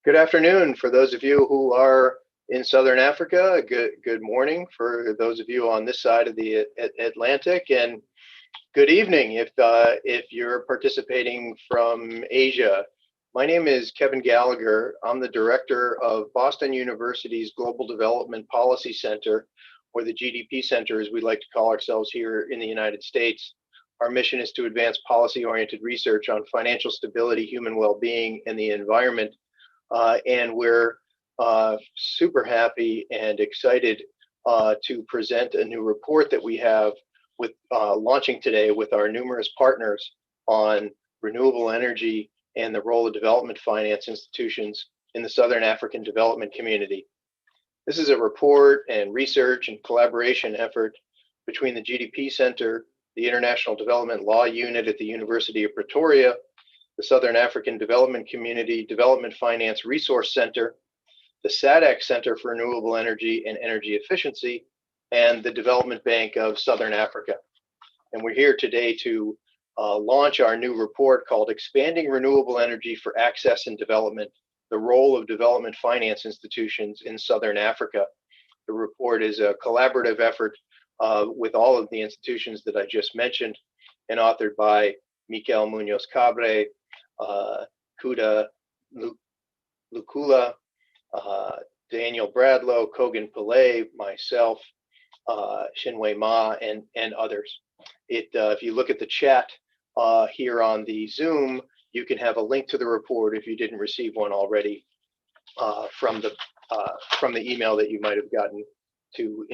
Good afternoon for those of you who are in Southern Africa. Good morning for those of you on this side of the Atlantic, and good evening if you're participating from Asia. My name is Kevin Gallagher. I'm the director of Boston University's Global Development Policy Center, or the GDP Center as we like to call ourselves here in the United States. Our mission is to advance policy-oriented research on financial stability, human well-being, and the environment. And we're super happy and excited to present a new report that we have with launching today with our numerous partners on renewable energy and the role of development finance institutions in the Southern African development community. This is a report and research and collaboration effort between the GDP Center, the International Development Law Unit at the University of Pretoria, the Southern African Development Community Development Finance Resource Center, the SADC Centre for Renewable Energy and Energy Efficiency, and the Development Bank of Southern Africa. And we're here today to launch our new report called Expanding Renewable Energy for Access and Development, the Role of Development Finance Institutions in Southern Africa. The report is a collaborative effort with all of the institutions that I just mentioned, and authored by Mikel Munoz-Cabre, Kuda, Ndhlukula, Daniel Bradlow, Kogan Pillay, myself, Shinwei Ma, and others. If you look at the chat here on the Zoom, you can have a link to the report if you didn't receive one already from the email that you might have gotten to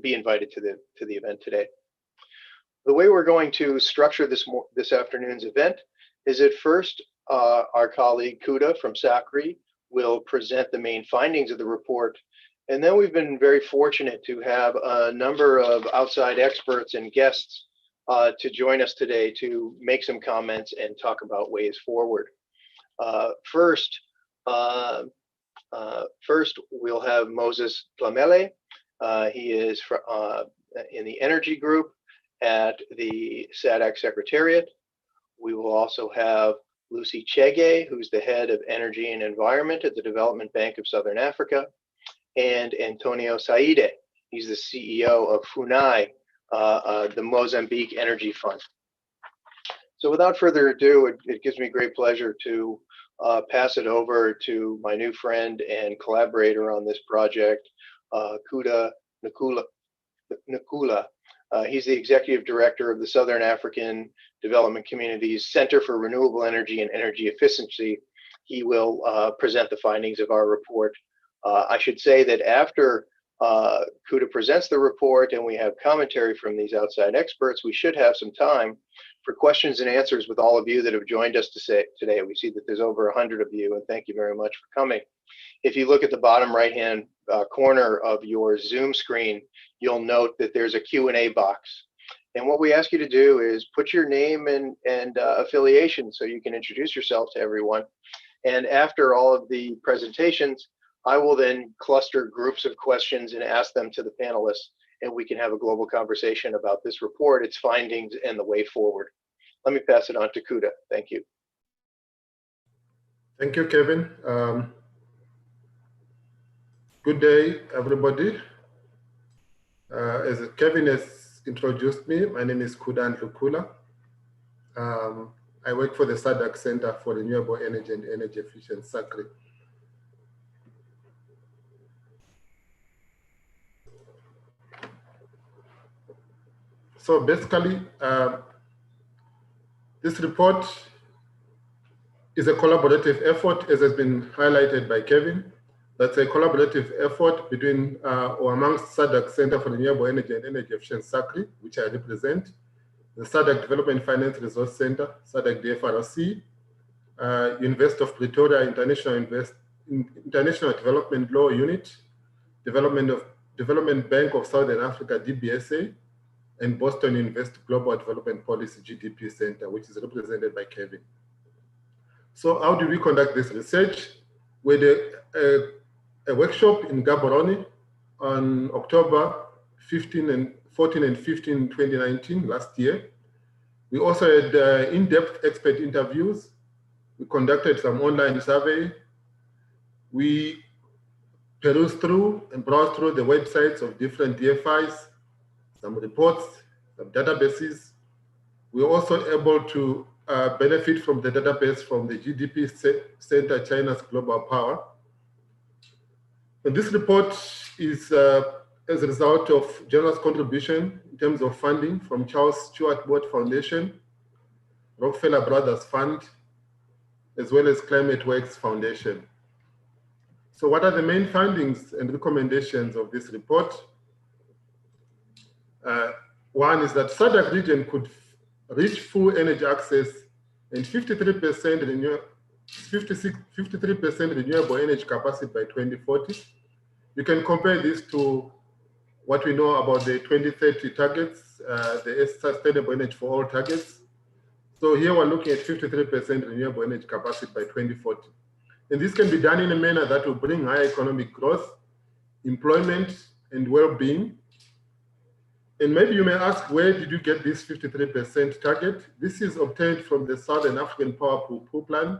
be invited to the event today. The way we're going to structure this afternoon's event is that first, our colleague Kuda from SACREEE will present the main findings of the report. And then we've been very fortunate to have a number of outside experts and guests to join us today to make some comments and talk about ways forward. First, we'll have Moses Dlamele. He is in the energy group at the SADC Secretariat. We will also have Lucy Chege, who's the head of energy and environment at the Development Bank of Southern Africa, and Antonio Saide. He's the CEO of FUNAE, the Mozambique Energy Fund. So without further ado, it gives me great pleasure to pass it over to my new friend and collaborator on this project, Kudakwashe. He's the executive director of the Southern African Development Community's Center for Renewable Energy and Energy Efficiency. He will present the findings of our report. I should say that after Kuda presents the report and we have commentary from these outside experts, we should have some time for questions and answers with all of you that have joined us today. We see that there's over 100 of you, and thank you very much for coming. If you look at the bottom right-hand corner of your Zoom screen, you'll note that there's a Q&A box. And what we ask you to do is put your name and affiliation so you can introduce yourself to everyone. And after all of the presentations, I will then cluster groups of questions and ask them to the panelists, and we can have a global conversation about this report, its findings, and the way forward. Let me pass it on to Kuda. Thank you. Thank you, Kevin. Good day, everybody. As Kevin has introduced me, my name is Kuda Ndhlukula. I work for the SADC Centre for Renewable Energy and Energy Efficiency, SACREEE. So basically, this report is a collaborative effort, as has been highlighted by Kevin. That's a collaborative effort between or amongst SADC Centre for Renewable Energy and Energy Efficiency, SACREEE, which I represent, the SADC Development Finance Resource Center, SADC-DFRC, University of Pretoria International Development Law Unit, Development Bank of Southern Africa, DBSA, and Boston University Global Development Policy, GDP Center, which is represented by Kevin. So how do we conduct this research? We did a workshop in Gaborone on October 14 and 15, 2019, last year. We also had in-depth expert interviews. We conducted some online survey We peruse through and browse through the websites of different DFIs, some reports, some databases. We're also able to benefit from the database from the GDP Center, China's Global Power. And this report is as a result of generous contribution in terms of funding from Charles Stewart Watt Foundation, Rockefeller Brothers Fund, as well as Climate Works Foundation. So what are the main findings and recommendations of this report? One is that SADC region could reach full energy access and 53% renewable energy capacity by 2040. You can compare this to what we know about the 2030 targets, the sustainable energy for all targets. So here we're looking at 53% renewable energy capacity by 2040. And this can be done in a manner that will bring high economic growth, employment, and well-being. And maybe you may ask, where did you get this 53% target? This is obtained from the Southern African Power Pool Plan,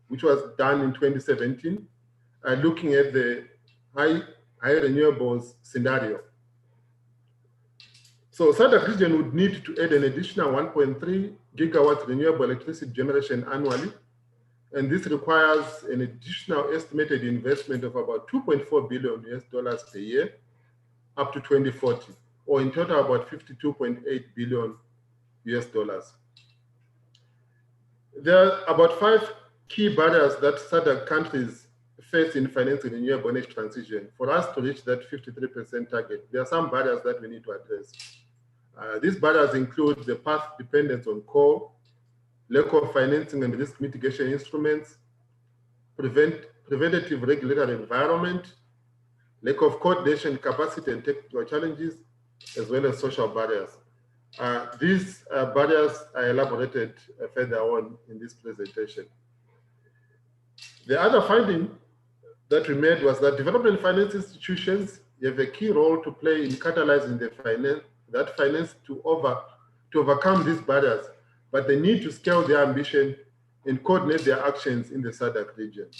which was done in 2017, looking at the high renewables scenario. So SADC region would need to add an additional 1.3 gigawatts renewable electricity generation annually. And this requires an additional estimated investment of about $2.4 billion per year up to 2040, or in total about $52.8 billion. There are about 5 key barriers that SADC countries face in financing renewable energy transition. For us to reach that 53% target, there are some barriers that we need to address. These barriers include the path dependence on coal, lack of financing and risk mitigation instruments, preventative regulatory environment, lack of coordination capacity and technical challenges, as well as social barriers. These barriers are elaborated further on in this presentation. The other finding that we made was that development finance institutions have a key role to play in catalyzing the finance to overcome these barriers, but they need to scale their ambition and coordinate their actions in the SADC region.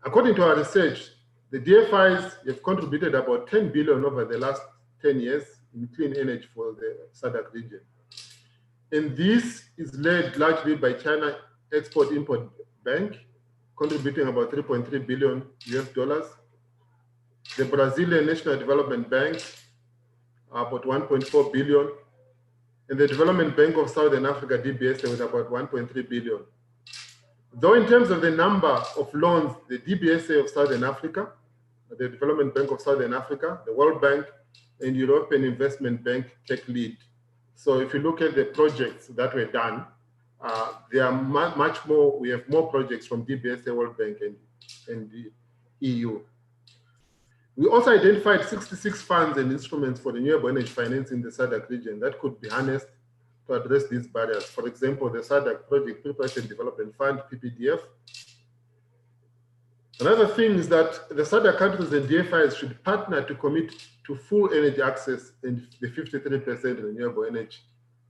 According to our research, the DFIs have contributed about 10 billion over the last 10 years in clean energy for the SADC region. And this is led largely by China Export-Import Bank, contributing about $3.3 billion. The Brazilian National Development Bank, about 1.4 billion. And the Development Bank of Southern Africa, DBSA, with about 1.3 billion. Though in terms of the number of loans, the DBSA of Southern Africa, the Development Bank of Southern Africa, the World Bank, and European Investment Bank take lead. So if you look at the projects that were done, there are much more, we have more projects from DBSA, World Bank, and the EU. We also identified 66 funds and instruments for renewable energy finance in the SADC region that could be harnessed to address these barriers. For example, the SADC Project Preparation Development Fund, PPDF. Another thing is that the SADC countries and DFIs should partner to commit to full energy access and the 53% renewable energy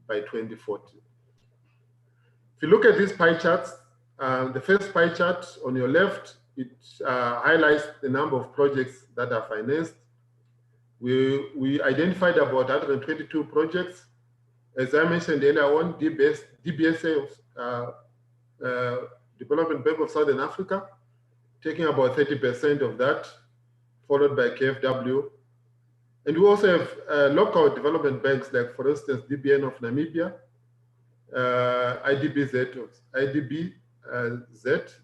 by 2040. If you look at these pie charts, the first pie chart on your left, it highlights the number of projects that are financed. We identified about 122 projects. As I mentioned earlier on, DBSA, Development Bank of Southern Africa, taking about 30% of that, followed by KfW. And we also have local development banks, like for instance, DBN of Namibia, IDBZ,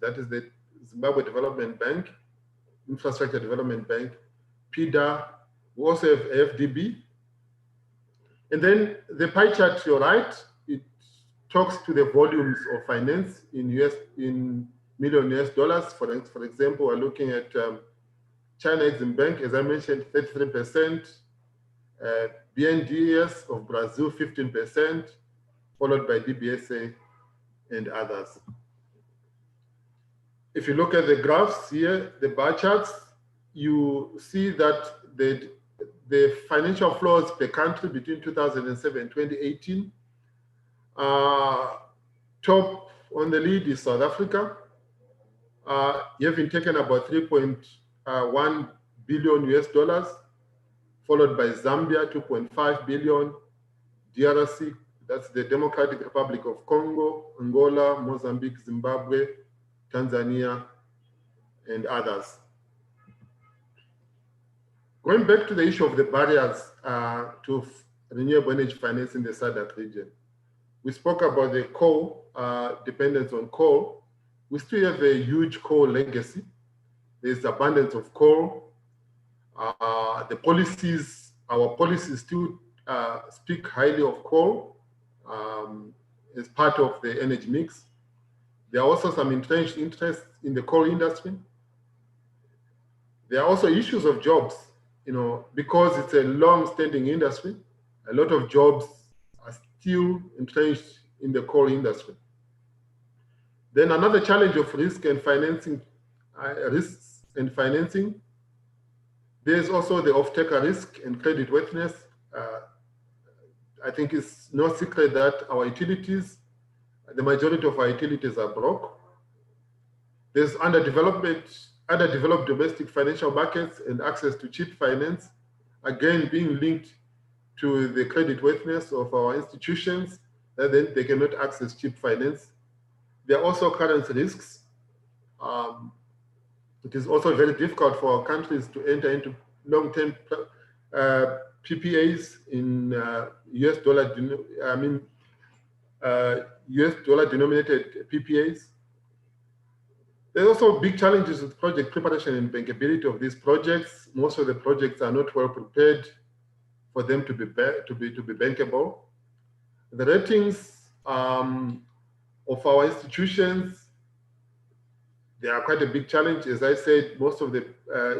that is the Zimbabwe Development Bank, Infrastructure Development Bank, PIDA. We also have AFDB. And then the pie chart to your right, it talks to the volumes of finance in million US dollars. For example, we're looking at China Exim Bank, as I mentioned, 33%, BNDES of Brazil, 15%, followed by DBSA and others. If you look at the graphs here, the bar charts, you see that the financial flows per country between 2007 and 2018, top on the lead is South Africa, have been taken about 3.1 billion US dollars, followed by Zambia, 2.5 billion, DRC, that's the Democratic Republic of Congo, Angola, Mozambique, Zimbabwe, Tanzania, and others. Going back to the issue of the barriers to renewable energy finance in the SADC region, we spoke about the coal, dependence on coal. We still have a huge coal legacy. There's abundance of coal. Our policies still speak highly of coal as part of the energy mix. There are also some entrenched interests in the coal industry. There are also issues of jobs, because it's a long-standing industry. A lot of jobs are still entrenched in the coal industry. Then another challenge of risks and financing. There's also the off-taker risk and creditworthiness. I think it's no secret that our utilities, the majority of our utilities are broke. There's underdeveloped domestic financial markets and access to cheap finance, again being linked to the creditworthiness of our institutions, and then they cannot access cheap finance. There are also currency risks. It is also very difficult for our countries to enter into long-term PPAs in US dollar denominated PPAs. There's also big challenges with project preparation and bankability of these projects. Most of the projects are not well prepared for them to be bankable. The ratings of our institutions, they are quite a big challenge. As I said, most of the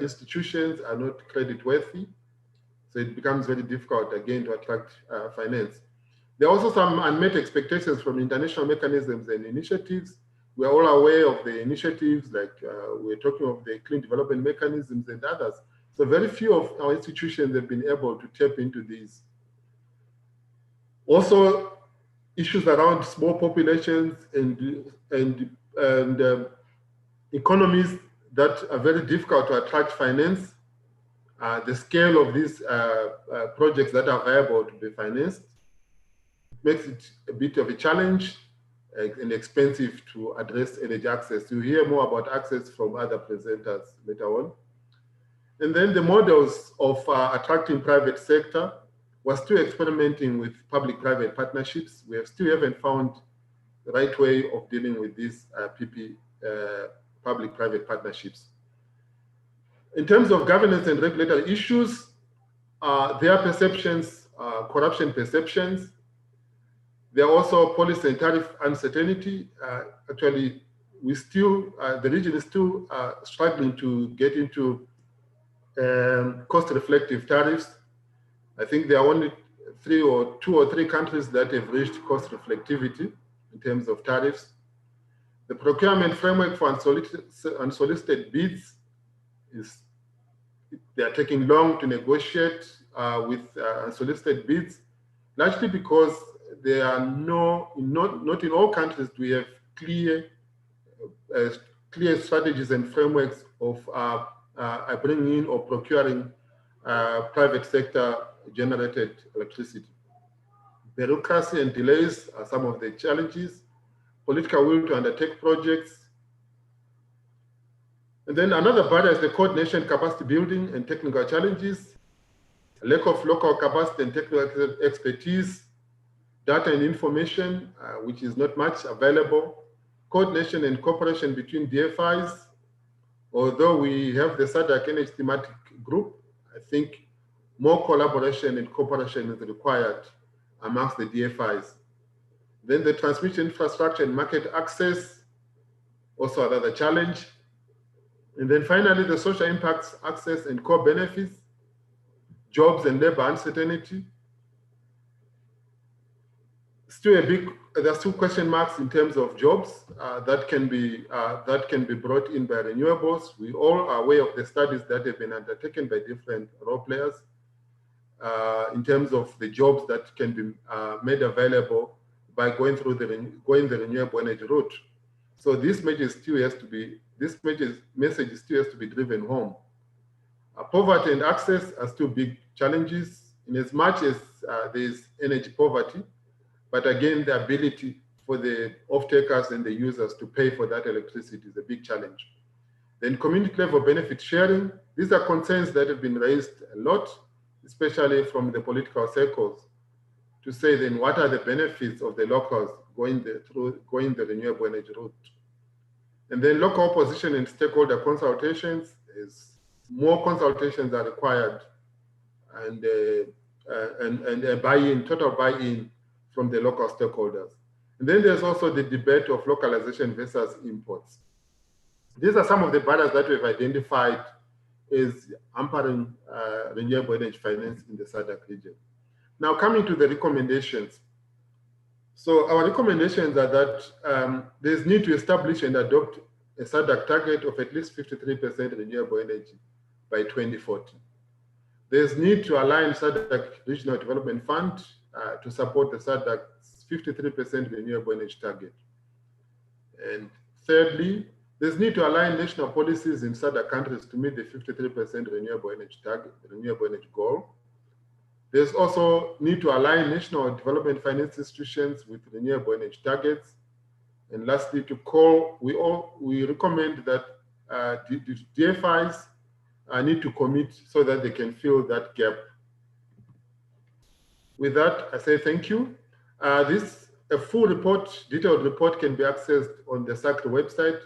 institutions are not credit worthy. So it becomes very difficult, again, to attract finance. There are also some unmet expectations from international mechanisms and initiatives. We are all aware of the initiatives, like we're talking of the clean development mechanisms and others. So very few of our institutions have been able to tap into these. Also, issues around small populations and economies that are very difficult to attract finance. The scale of these projects that are viable to be financed makes it a bit of a challenge and expensive to address energy access. You'll hear more about access from other presenters later on. And then the models of attracting private sector, we're still experimenting with public-private partnerships. We still haven't found the right way of dealing with these public-private partnerships. In terms of governance and regulatory issues, there are perceptions, corruption perceptions. There are also policy and tariff uncertainty. Actually, the region is still struggling to get into cost-reflective tariffs. I think there are only two or three countries that have reached cost reflectivity in terms of tariffs. The procurement framework for unsolicited bids they are taking long to negotiate with unsolicited bids, largely because there are not in all countries do we have clear strategies and frameworks of bringing in or procuring private sector generated electricity. Bureaucracy and delays are some of the challenges. Political will to undertake projects. And then another barrier is the coordination, capacity building, and technical challenges. Lack of local capacity and technical expertise, data and information, which is not much available. Coordination and cooperation between DFIs. Although we have the SADC Energy Thematic Group, I think more collaboration and cooperation is required amongst the DFIs. Then the transmission infrastructure and market access, also another challenge. And then finally, the social impacts, access and core benefits, jobs and labor uncertainty. There's two question marks in terms of jobs that can be brought in by renewables. We all are aware of the studies that have been undertaken by different role players in terms of the jobs that can be made available by going the renewable energy route. So this message still has to be driven home. Poverty and access are still big challenges in as much as there is energy poverty, but again, the ability for the off-takers and the users to pay for that electricity is a big challenge. Then community level benefit sharing, these are concerns that have been raised a lot, especially from the political circles, to say then what are the benefits of the locals going the renewable energy route. And then local opposition and stakeholder consultations, more consultations are required, and a buy-in, total buy-in from the local stakeholders. And then there's also the debate of localization versus imports. These are some of the barriers that we've identified as hampering renewable energy finance in the SADC region. Now coming to the recommendations. So our recommendations are that there's need to establish and adopt a SADC target of at least 53% renewable energy by 2040. There's need to align SADC Regional Development Fund to support the SADC's 53% renewable energy target. And thirdly, there's need to align national policies in SADC countries to meet the 53% renewable energy target, renewable energy goal. There's also need to align national development finance institutions with renewable energy targets. And lastly, we recommend that the DFIs need to commit so that they can fill that gap. With that, I say thank you. A full report, detailed report, can be accessed on the SACREEE website,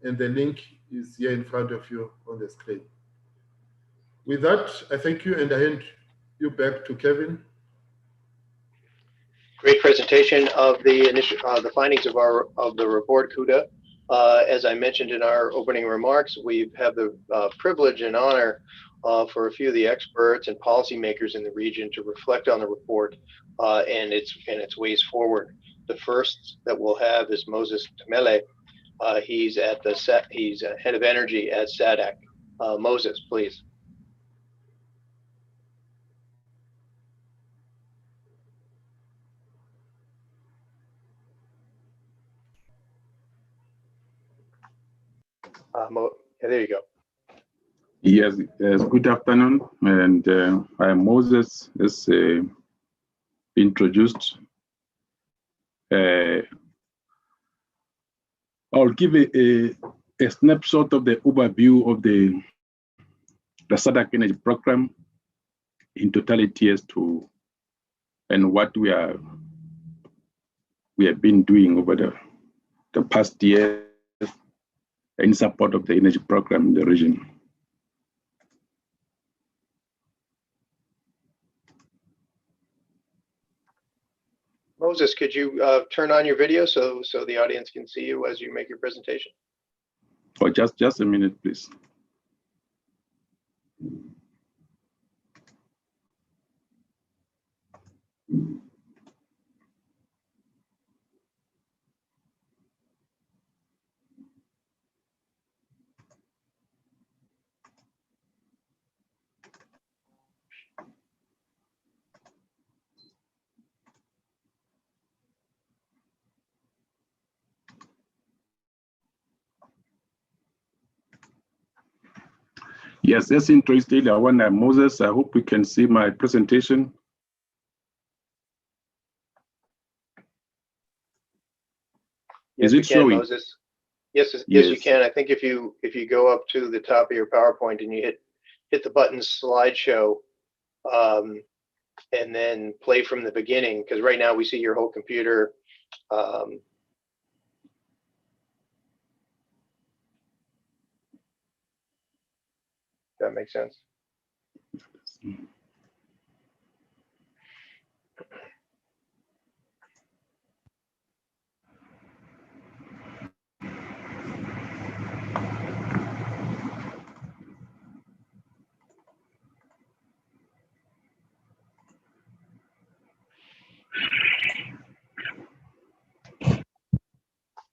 and the link is here in front of you on the screen. With that, I thank you, and I hand you back to Kevin. Great presentation of the initial, the findings of the report, Kuda. As I mentioned in our opening remarks, we have the privilege and honor for a few of the experts and policymakers in the region to reflect on the report and its ways forward. The first that we'll have is Moses Temele. He's head of energy at SADC. Moses, please. There you go. Yes, good afternoon, and I'm Moses, as introduced. I'll give a snapshot of the overview of the SADC Energy Program in totality as to and what we have been doing over the past year in support of the energy program in the region. Moses, could you turn on your video so the audience can see you as you make your presentation? Oh, just a minute, please. Yes, that's interesting. Moses, I hope we can see my presentation. Yes, Is it showing? Moses? Yes, you can. I think if you go up to the top of your PowerPoint and you hit the button slideshow, and then play from the beginning, because right now we see your whole computer. That makes sense.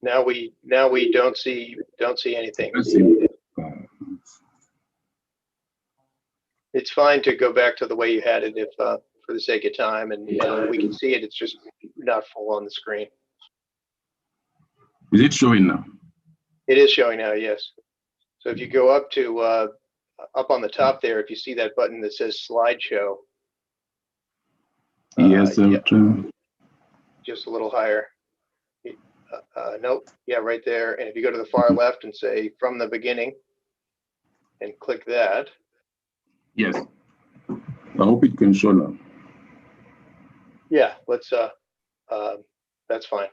Now we don't see anything. It's fine to go back to the way you had it if for the sake of time, and we can see it. It's just not full on the screen. Is it showing now? It is showing now, yes. So if you go up to up on the top there, if you see that button that says slideshow. Yes, Yeah, just a little higher. Nope, yeah, right there. And if you go to the far left and say from the beginning and click that. yes. I hope it can show now. Yeah, let's, that's fine.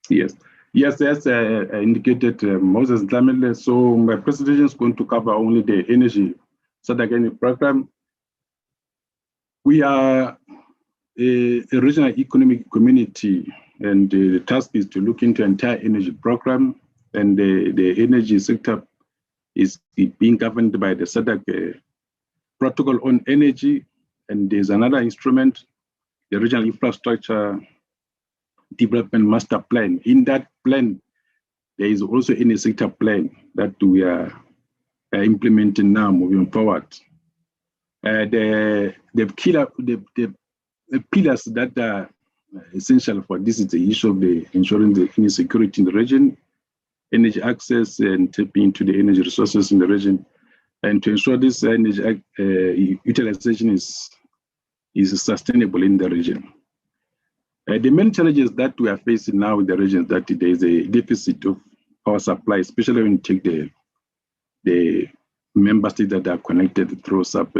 Yes. Yes, as indicated, Moses Dlamele. So my presentation is going to cover only the energy SADC program. We are a regional economic community, and the task is to look into entire energy program, and the energy sector is being governed by the SADC protocol on energy, and there's another instrument, the regional infrastructure development master plan. In that plan, there is also any sector plan that we are implementing now moving forward. The pillars that are essential for this is the issue of the ensuring the energy security in the region, energy access, and tapping into the energy resources in the region, and to ensure this energy utilization is sustainable in the region. The main challenges that we are facing now in the region is that there is a deficit of power supply, especially when you take the member states that are connected through SAP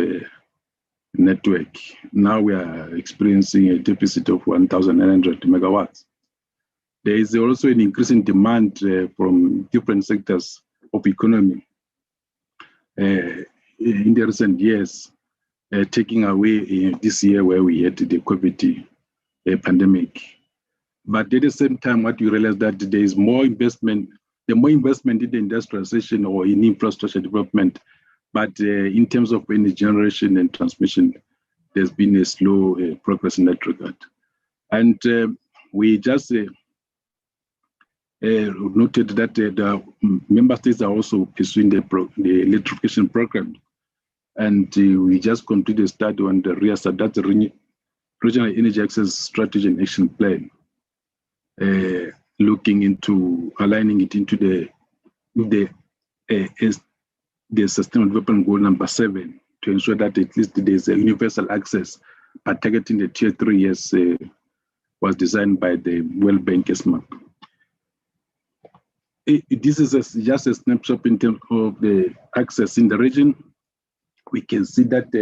network. Now we are experiencing a deficit of 1,900 megawatts. There is also an increasing demand from different sectors of economy in the recent years, taking away this year where we had the COVID pandemic. But at the same time, what we realize that there is more investment, in the industrialization or in infrastructure development, but in terms of energy generation and transmission, there's been a slow progress in that regard. And we just noted that the member states are also pursuing the electrification program. And we just completed a study on the REASA, that's the Regional Energy Access Strategy and Action Plan, looking into aligning it into the Sustainable Development Goal number 7 to ensure that at least there's a universal access, but targeting the tier 3 years was designed by the World Bank SMAP. This is just a snapshot in terms of the access in the region. We can see that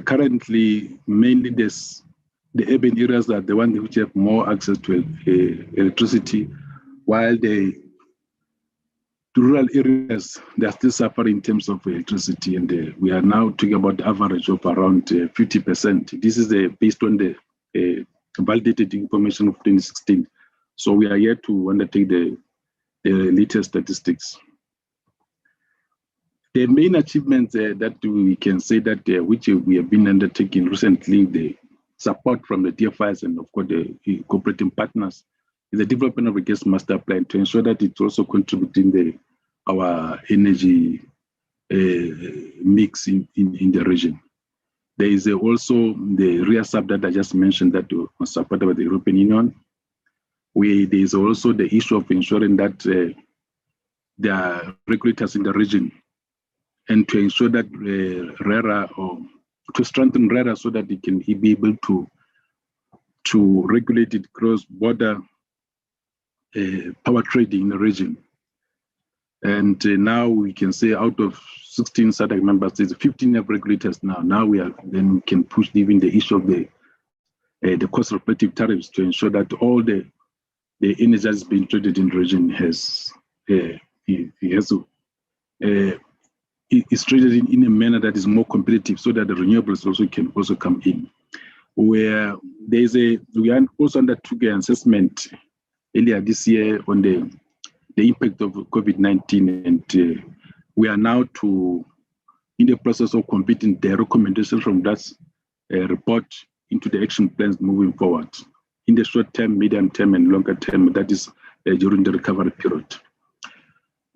currently, mainly the urban areas are the ones which have more access to electricity, while the rural areas, they are still suffering in terms of electricity, and we are now talking about the average of around 50%. This is based on the validated information of 2016. So we are yet to undertake the latest statistics. The main achievements that we can say that which we have been undertaking recently, the support from the DFIs and of course the cooperating partners, is the development of a gas master plan to ensure that it's also contributing our energy mix in the region. There is also the REASA that I just mentioned that was supported by the European Union. There is also the issue of ensuring that there are regulators in the region, and to ensure that RERA, or to strengthen RERA so that it can be able to regulate it cross-border power trading in the region. And now we can say out of 16 SADC member states, 15 have regulators now. Now we can push even the issue of the cost-reflective tariffs to ensure that all the energy that is being traded in the region is traded in a manner that is more competitive, so that the renewables also can come in. We also undertook an assessment earlier this year on the impact of COVID-19, and we are now in the process of completing the recommendations from that report into the action plans moving forward in the short term, medium term, and longer term, that is during the recovery period.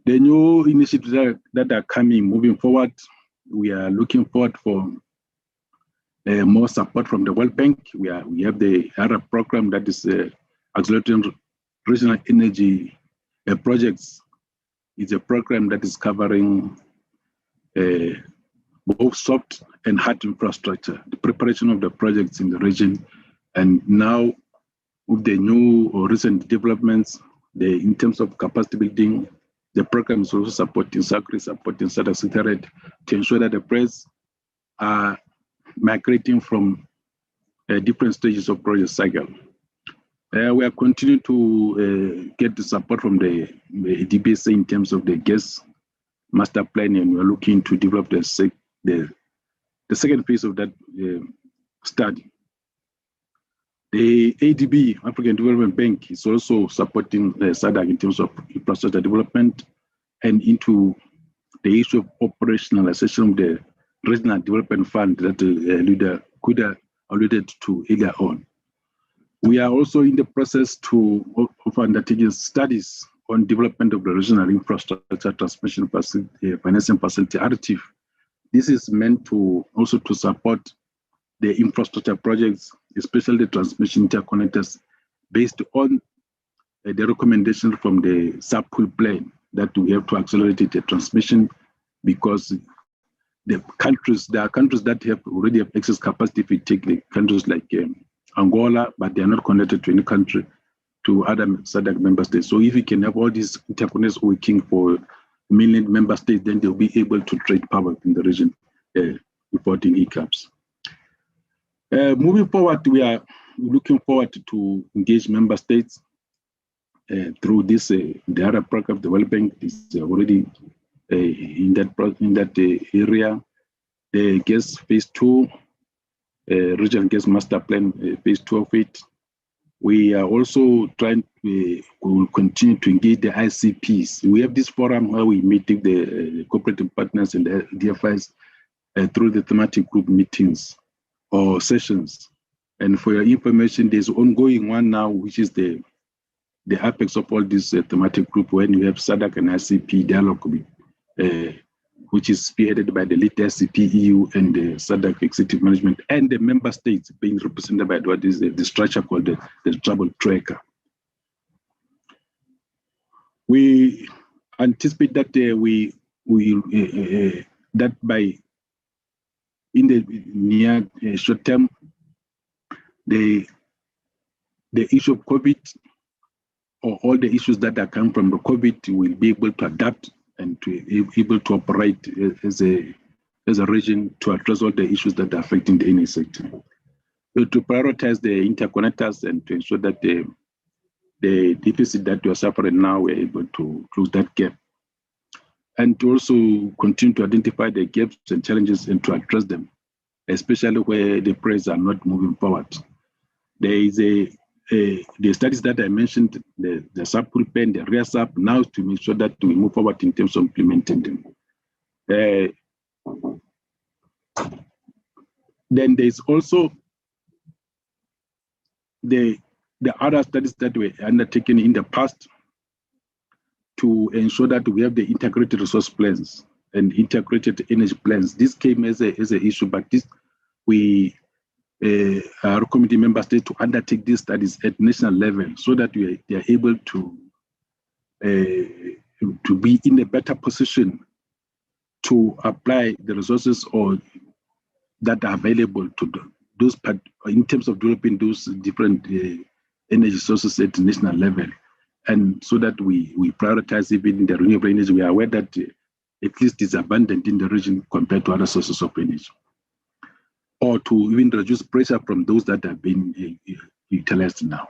The new initiatives that are coming moving forward, we are looking forward for more support from the World Bank. We have the Arab program that is accelerating regional energy projects is a program that is covering both soft and hard infrastructure, the preparation of the projects in the region. And now with the new or recent developments, in terms of capacity building, the program is also supporting SACREEE, supporting SADC Secretariat to ensure that the projects are migrating from different stages of project cycle. We are continuing to get the support from the DBSA in terms of the gas master plan, and we're looking to develop the second phase of that study. The ADB, African Development Bank, is also supporting SADC in terms of infrastructure development and into the issue of operationalization of the Regional Development Fund that leader Kuda alluded to earlier on. We are also in the process of undertaking studies on development of the regional infrastructure transmission facility, financing facility RTIF. This is meant to also to support the infrastructure projects, especially the transmission interconnectors, based on the recommendation from the sub-pool plan that we have to accelerate the transmission, because there are countries that already have excess capacity. If we take the countries like Angola, but they are not connected to any country, to other SADC member states. So if we can have all these interconnectors working for mainland member states, then they'll be able to trade power in the region, reporting ECAPs. Moving forward, we are looking forward to engage member states through this. The other program, the World Bank, is already in that area. The gas phase 2, regional gas master plan, phase 2 of it. We are also trying to will continue to engage the ICPs. We have this forum where we meet with the cooperative partners and the DFIs through the thematic group meetings or sessions. And for your information, there's an ongoing one now, which is the apex of all this thematic group, when you have SADC and ICP dialogue, which is spearheaded by the lead ICP EU and the SADC executive management, and the member states being represented by what is the structure called the trouble tracker. We anticipate that that by in the near short term, the issue of COVID, or all the issues that are coming from the COVID, will be able to adapt and to be able to operate as a region to address all the issues that are affecting the energy sector. So to prioritize the interconnectors and to ensure that the deficit that we are suffering now, we're able to close that gap. And to also continue to identify the gaps and challenges and to address them, especially where the projects are not moving forward. There is the studies that I mentioned, the sub-pool plan, the rear sub, now to make sure that we move forward in terms of implementing them. Then there's also the other studies that were undertaken in the past to ensure that we have the integrated resource plans and integrated energy plans. This came as an issue, but we are recommending member states to undertake these studies at national level so that they are able to be in a better position to apply the resources or that are available to those in terms of developing those different energy sources at the national level. And so that we prioritize even the renewable energy. We are aware that at least is abundant in the region compared to other sources of energy. Or to even reduce pressure from those that have been utilized now.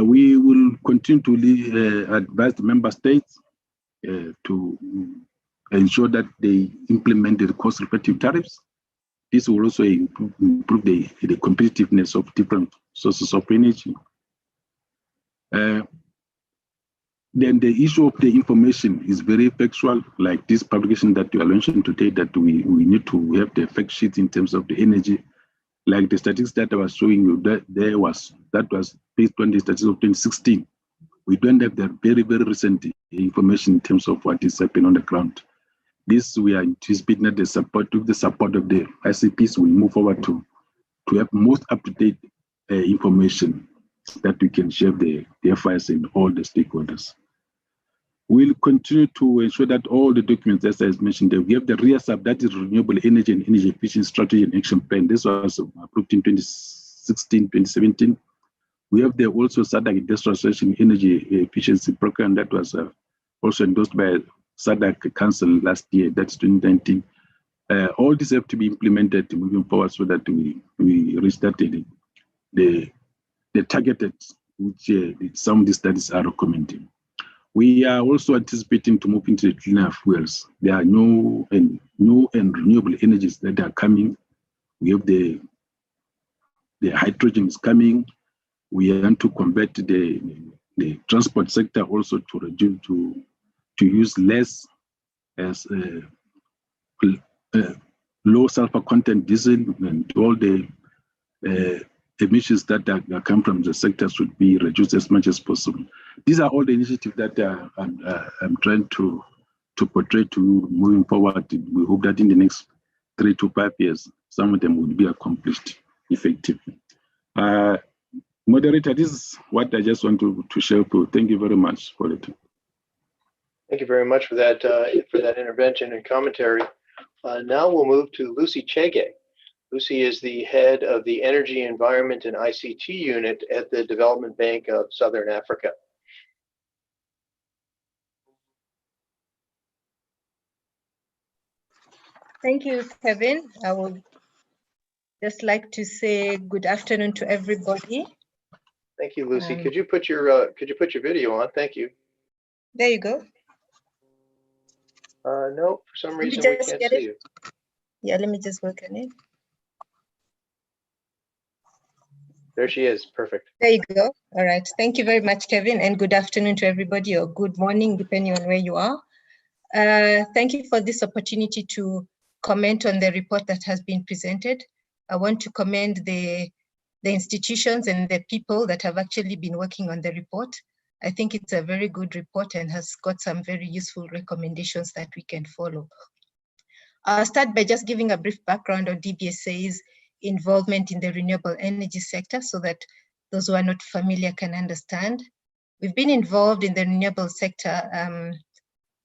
We will continue to advise the member states to ensure that they implement the cost-effective tariffs. This will also improve the competitiveness of different sources of energy. Then the issue of the information is very factual, like this publication that you are mentioning today, that we need to have the fact sheets in terms of the energy, like the statistics that I was showing you, that was based on the statistics of 2016. We don't have the very, very recent information in terms of what is happening on the ground. This we are anticipating that the support of the ICPs will move forward to have most up-to-date information that we can share the DFIs and all the stakeholders. We'll continue to ensure that all the documents, as I mentioned, we have the REASAP, that is Renewable Energy and Energy Efficiency Strategy and Action Plan. This was approved in 2016, 2017. We have the also SADC Industrialization Energy Efficiency Program that was also endorsed by SADC Council last year, that's 2019. All these have to be implemented moving forward so that we reach that the targeted, which some of the studies are recommending. We are also anticipating to move into the cleaner fuels. There are new and renewable energies that are coming. We have the hydrogen is coming. We want to convert the transport sector also to reduce to use less as low sulfur content diesel, and all the emissions that come from the sector should be reduced as much as possible. These are all the initiatives that I'm trying to portray to moving forward. We hope that in the next 3 to 5 years, some of them will be accomplished effectively. Moderator, this is what I just want to share with you. Thank you very much for it. Thank you very much for that intervention and commentary. Now we'll move to Lucy Chege. Lucy is the head of the Energy, Environment, and ICT Unit at the Development Bank of Southern Africa. Thank you, Kevin. I would just like to say good afternoon to everybody. Thank you, Lucy. Could you put your video on? Thank you. There you go. No, for some reason we can't see you. Yeah, let me just work on it. There she is. Perfect. There you go. All right. Thank you very much, Kevin, and good afternoon to everybody, or good morning, depending on where you are. Thank you for this opportunity to comment on the report that has been presented. I want to commend the institutions and the people that have actually been working on the report. I think it's a very good report and has got some very useful recommendations that we can follow. I'll start by just giving a brief background on DBSA's involvement in the renewable energy sector so that those who are not familiar can understand. We've been involved in the renewable sector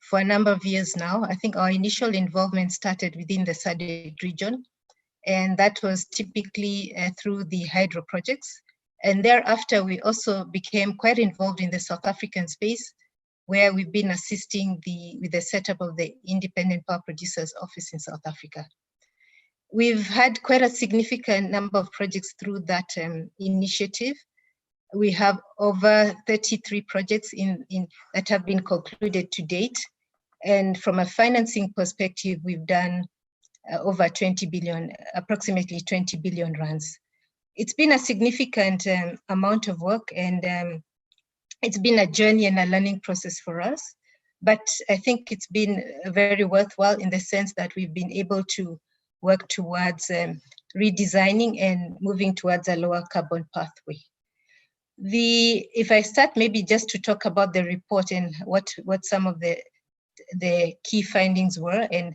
for a number of years now. I think our initial involvement started within the SADC region, and that was typically through the hydro projects. And thereafter, we also became quite involved in the South African space, where we've been assisting with the setup of the Independent Power Producers Office in South Africa. We've had quite a significant number of projects through that initiative. We have over 33 projects that have been concluded to date. And from a financing perspective, we've done over 20 billion, approximately 20 billion rands. It's been a significant amount of work, and it's been a journey and a learning process for us. But I think it's been very worthwhile in the sense that we've been able to work towards redesigning and moving towards a lower carbon pathway. If I start maybe just to talk about the report and what some of the key findings were and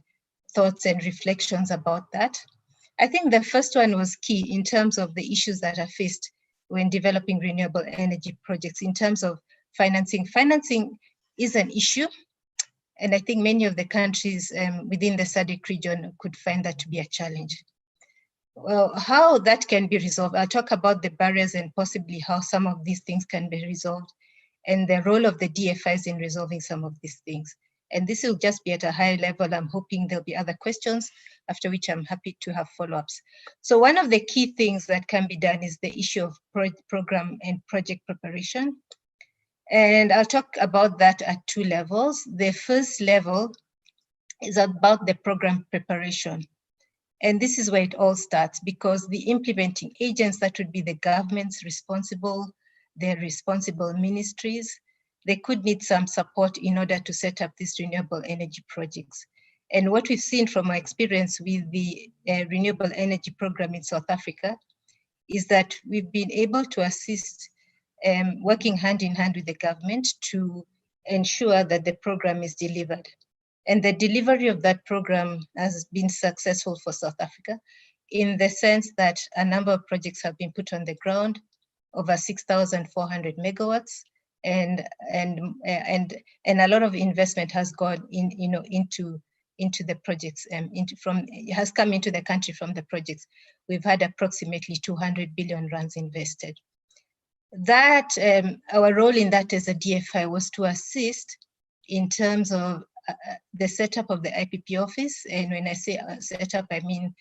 thoughts and reflections about that. I think the first one was key in terms of the issues that are faced when developing renewable energy projects in terms of financing. Financing is an issue, and I think many of the countries within the SADC region could find that to be a challenge. Well, how that can be resolved, I'll talk about the barriers and possibly how some of these things can be resolved and the role of the DFIs in resolving some of these things. And this will just be at a high level. I'm hoping there'll be other questions, after which I'm happy to have follow-ups. So one of the key things that can be done is the issue of program and project preparation. And I'll talk about that at 2 levels. The first level is about the program preparation. And this is where it all starts, because the implementing agents, that would be the governments responsible, the responsible ministries, they could need some support in order to set up these renewable energy projects. And what we've seen from our experience with the renewable energy program in South Africa is that we've been able to assist working hand in hand with the government to ensure that the program is delivered. And the delivery of that program has been successful for South Africa in the sense that a number of projects have been put on the ground. over 6,400 megawatts, and a lot of investment has gone in, into the projects, has come into the country from the projects. We've had approximately 200 billion rands invested. That our role in that as a DFI was to assist in terms of the setup of the IPP office. And when I say setup, I mean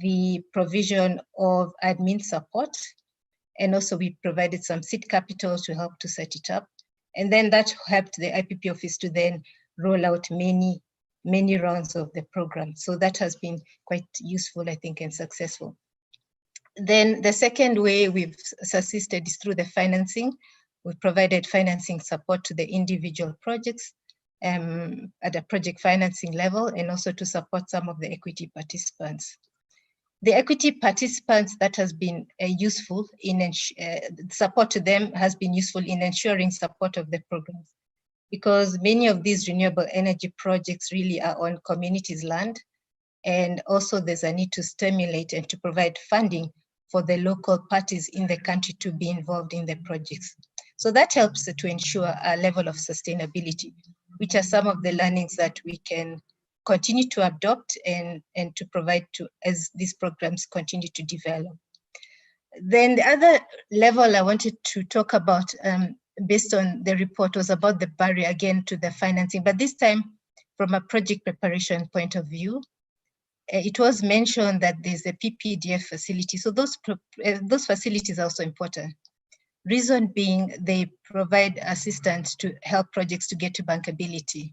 the provision of admin support. And also we provided some seed capital to help to set it up. And then that helped the IPP office to then roll out many rounds of the program. So that has been quite useful, I think, and successful. Then the second way we've assisted is through the financing. We've provided financing support to the individual projects at a project financing level, and also to support some of the equity participants. The equity participants, that has been useful in support to them has been useful in ensuring support of the programs, because many of these renewable energy projects really are on communities' land, and also there's a need to stimulate and to provide funding for the local parties in the country to be involved in the projects. So that helps to ensure a level of sustainability, which are some of the learnings that we can continue to adopt and to provide to as these programs continue to develop. Then the other level I wanted to talk about based on the report was about the barrier, again, to the financing, but this time from a project preparation point of view. It was mentioned that there's a PPDF facility. So those facilities are also important. Reason being, they provide assistance to help projects to get to bankability.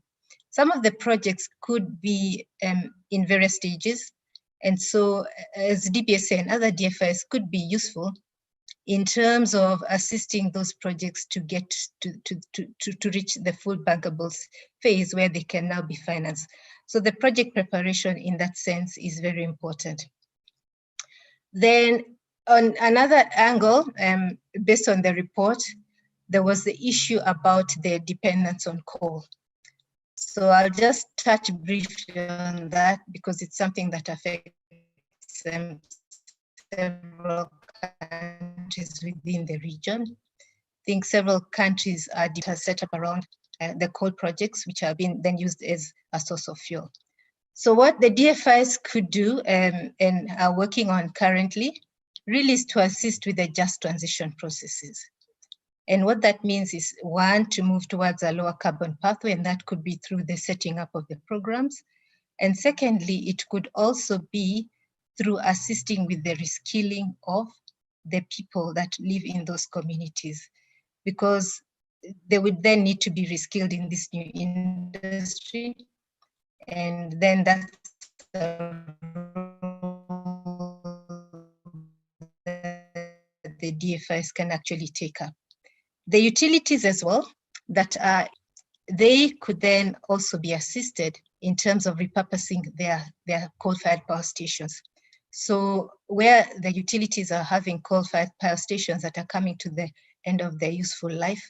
Some of the projects could be in various stages. And so as DBSA and other DFIs could be useful in terms of assisting those projects to get to reach the full bankables phase where they can now be financed. So the project preparation in that sense is very important. Then on another angle, based on the report, there was the issue about the dependence on coal. So I'll just touch briefly on that because it's something that affects several countries within the region. I think several countries are set up around the coal projects, which have been then used as a source of fuel. So what the DFIs could do and are working on currently really is to assist with the just transition processes. And what that means is, one, to move towards a lower carbon pathway, and that could be through the setting up of the programs. And secondly, it could also be through assisting with the reskilling of the people that live in those communities, because they would then need to be reskilled in this new industry. And then that's the DFIs can actually take up. The utilities as well, that they could then also be assisted in terms of repurposing their coal-fired power stations. So where the utilities are having coal-fired power stations that are coming to the end of their useful life,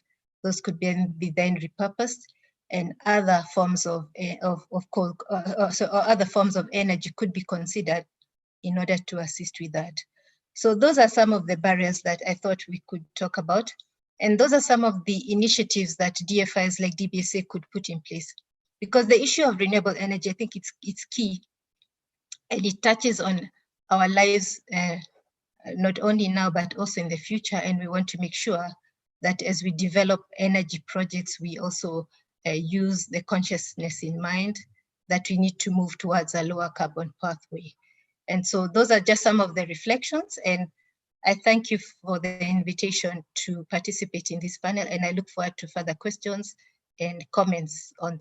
those could be then repurposed, and other forms of coal, or other forms of energy could be considered in order to assist with that. So those are some of the barriers that I thought we could talk about. And those are some of the initiatives that DFIs like DBSA could put in place. Because the issue of renewable energy, I think it's key, and it touches on our lives, not only now, but also in the future. And we want to make sure that as we develop energy projects, we also use the consciousness in mind that we need to move towards a lower carbon pathway. And so those are just some of the reflections. And I thank you for the invitation to participate in this panel. And I look forward to further questions and comments on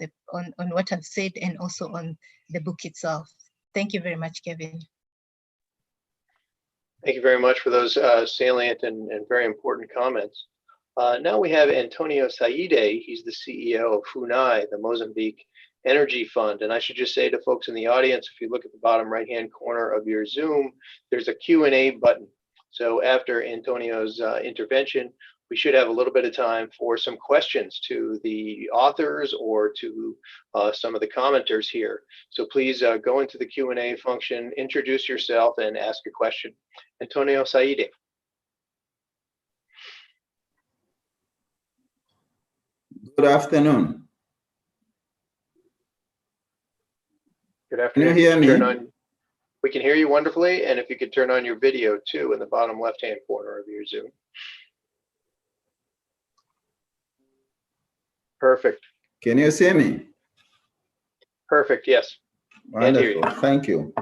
what I've said, and also on the book itself. Thank you very much, Kevin. Thank you very much for those salient and very important comments. Now we have Antonio Saide. He's the CEO of FUNAE, the Mozambique Energy Fund. And I should just say to folks in the audience, if you look at the bottom right-hand corner of your Zoom, there's a Q&A button. So after Antonio's intervention, we should have a little bit of time for some questions to the authors or to some of the commenters here. So please go into the Q&A function, introduce yourself, and ask a question. Antonio Saide. Good afternoon. Good afternoon. Can you hear me? We can hear you wonderfully, and if you could turn on your video too in the bottom left-hand corner of your Zoom. Perfect. Can you see me? Perfect, yes. Wonderful, thank you.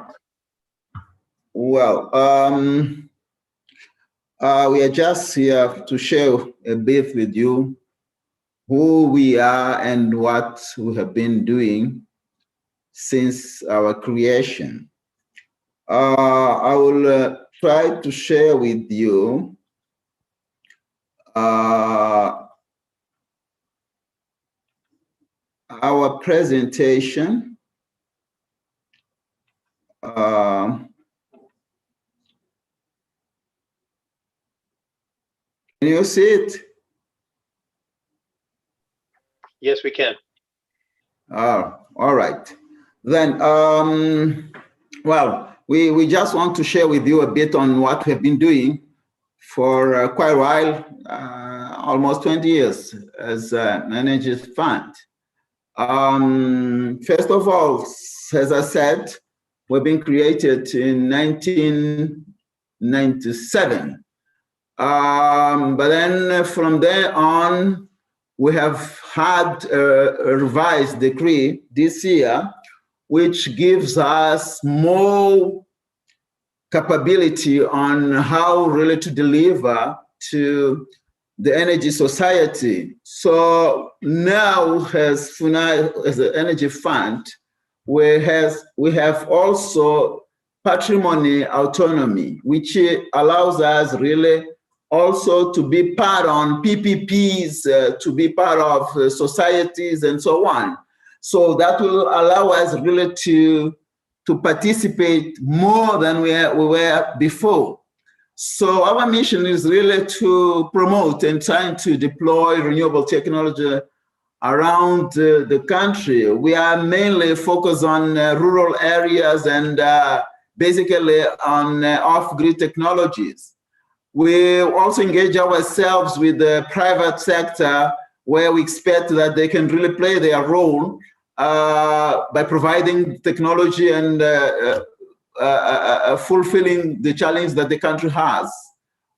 Well, we are just here to share a bit with you who we are and what we have been doing since our creation. I will try to share with you our presentation. Can you see it? Yes, we can. All right. Then, well, we just want to share with you a bit on what we have been doing for quite a while, almost 20 years as an energy fund. First of all, as I said, we've been created in 1997. But then from there on, we have had a revised decree this year, which gives us more capability on how really to deliver to the energy society. So now as FUNAE, as an energy fund, we have also patrimony autonomy, which allows us really also to be part on PPPs, to be part of societies and so on. So that will allow us really to participate more than we were before. So our mission is really to promote and trying to deploy renewable technology around the country. We are mainly focused on rural areas and basically on off-grid technologies. We also engage ourselves with the private sector, where we expect that they can really play their role by providing technology and fulfilling the challenge that the country has.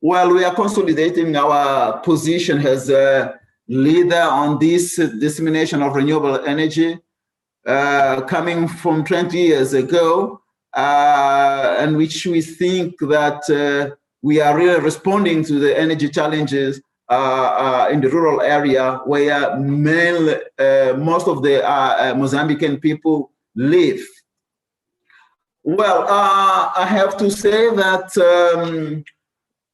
While we are consolidating our position as a leader on this dissemination of renewable energy, coming from 20 years ago, and which we think that we are really responding to the energy challenges in the rural area where mainly most of the Mozambican people live. Well, I have to say that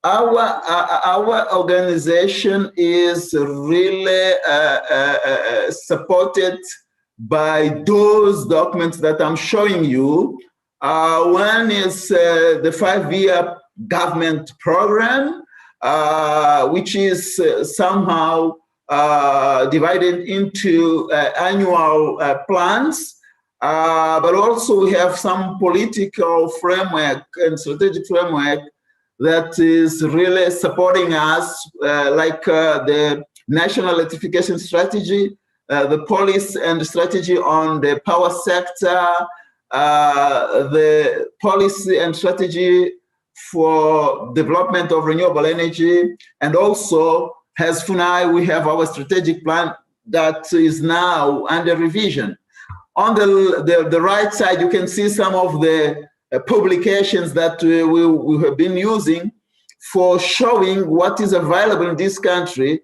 our organization is really supported by those documents that I'm showing you. One is the 5-year government program, which is somehow divided into annual plans, but also we have some political framework and strategic framework that is really supporting us, like the National Electrification Strategy, the policy and strategy on the power sector, the policy and strategy for development of renewable energy, and also as FUNAI, we have our strategic plan that is now under revision. On the right side, you can see some of the publications that we have been using for showing what is available in this country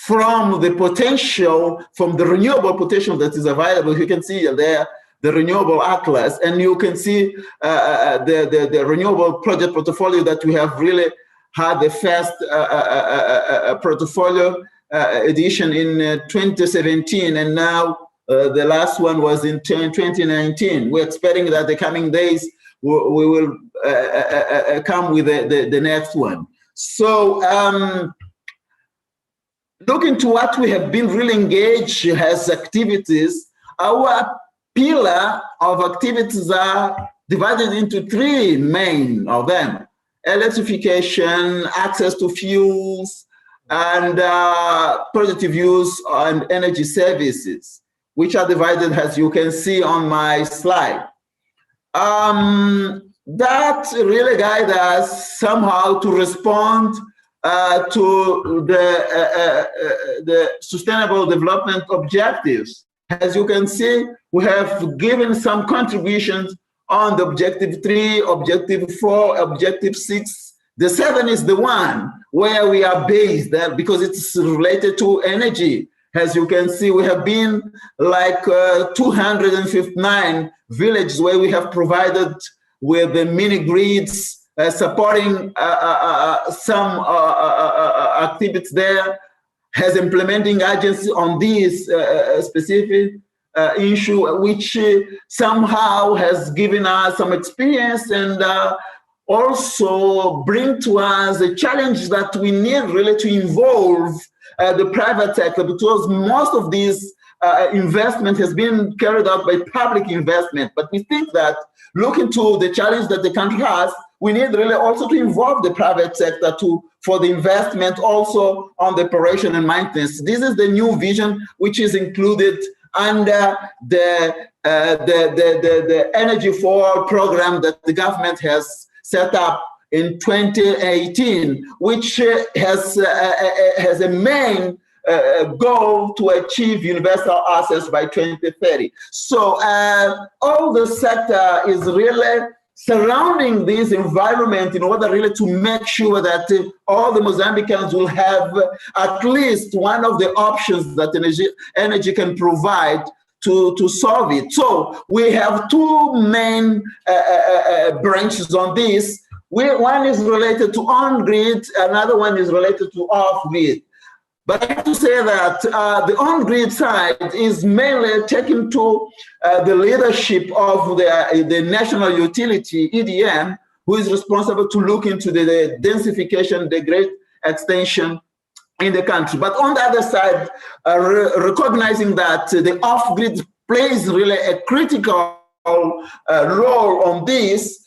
from the potential, from the renewable potential that is available. You can see there the renewable atlas, and you can see the renewable project portfolio that we have really had the first portfolio edition in 2017, and now the last one was in 2019. We're expecting that the coming days we will come with the next one. So looking to what we have been really engaged as activities, our pillar of activities are divided into 3 main of them: electrification, access to fuels, and productive use and energy services, which are divided as you can see on my slide. That really guides us somehow to respond to the Sustainable Development Objectives. As you can see, we have given some contributions on the Objective 3, Objective 4, Objective 6. The 7 is the one where we are based because it's related to energy. As you can see, we have been like 259 villages where we have provided with the mini-grids, supporting some activities there, has implementing agency on this specific issue, which somehow has given us some experience and also bring to us a challenge that we need really to involve the private sector, because most of these investment has been carried out by public investment. But we think that looking to the challenge that the country has, we need really also to involve the private sector for the investment also on the operation and maintenance. This is the new vision which is included under the Energy for All program that the government has set up in 2018, which has a main goal to achieve universal access by 2030. So all the sector is really surrounding this environment in order really to make sure that all the Mozambicans will have at least one of the options that energy can provide to solve it. So we have two main branches on this. One is related to on-grid, another one is related to off-grid. But I have to say that the on-grid side is mainly taken to the leadership of the national utility, EDM, who is responsible to look into the densification, the grid extension in the country. But on the other side, recognizing that the off-grid plays really a critical role on this,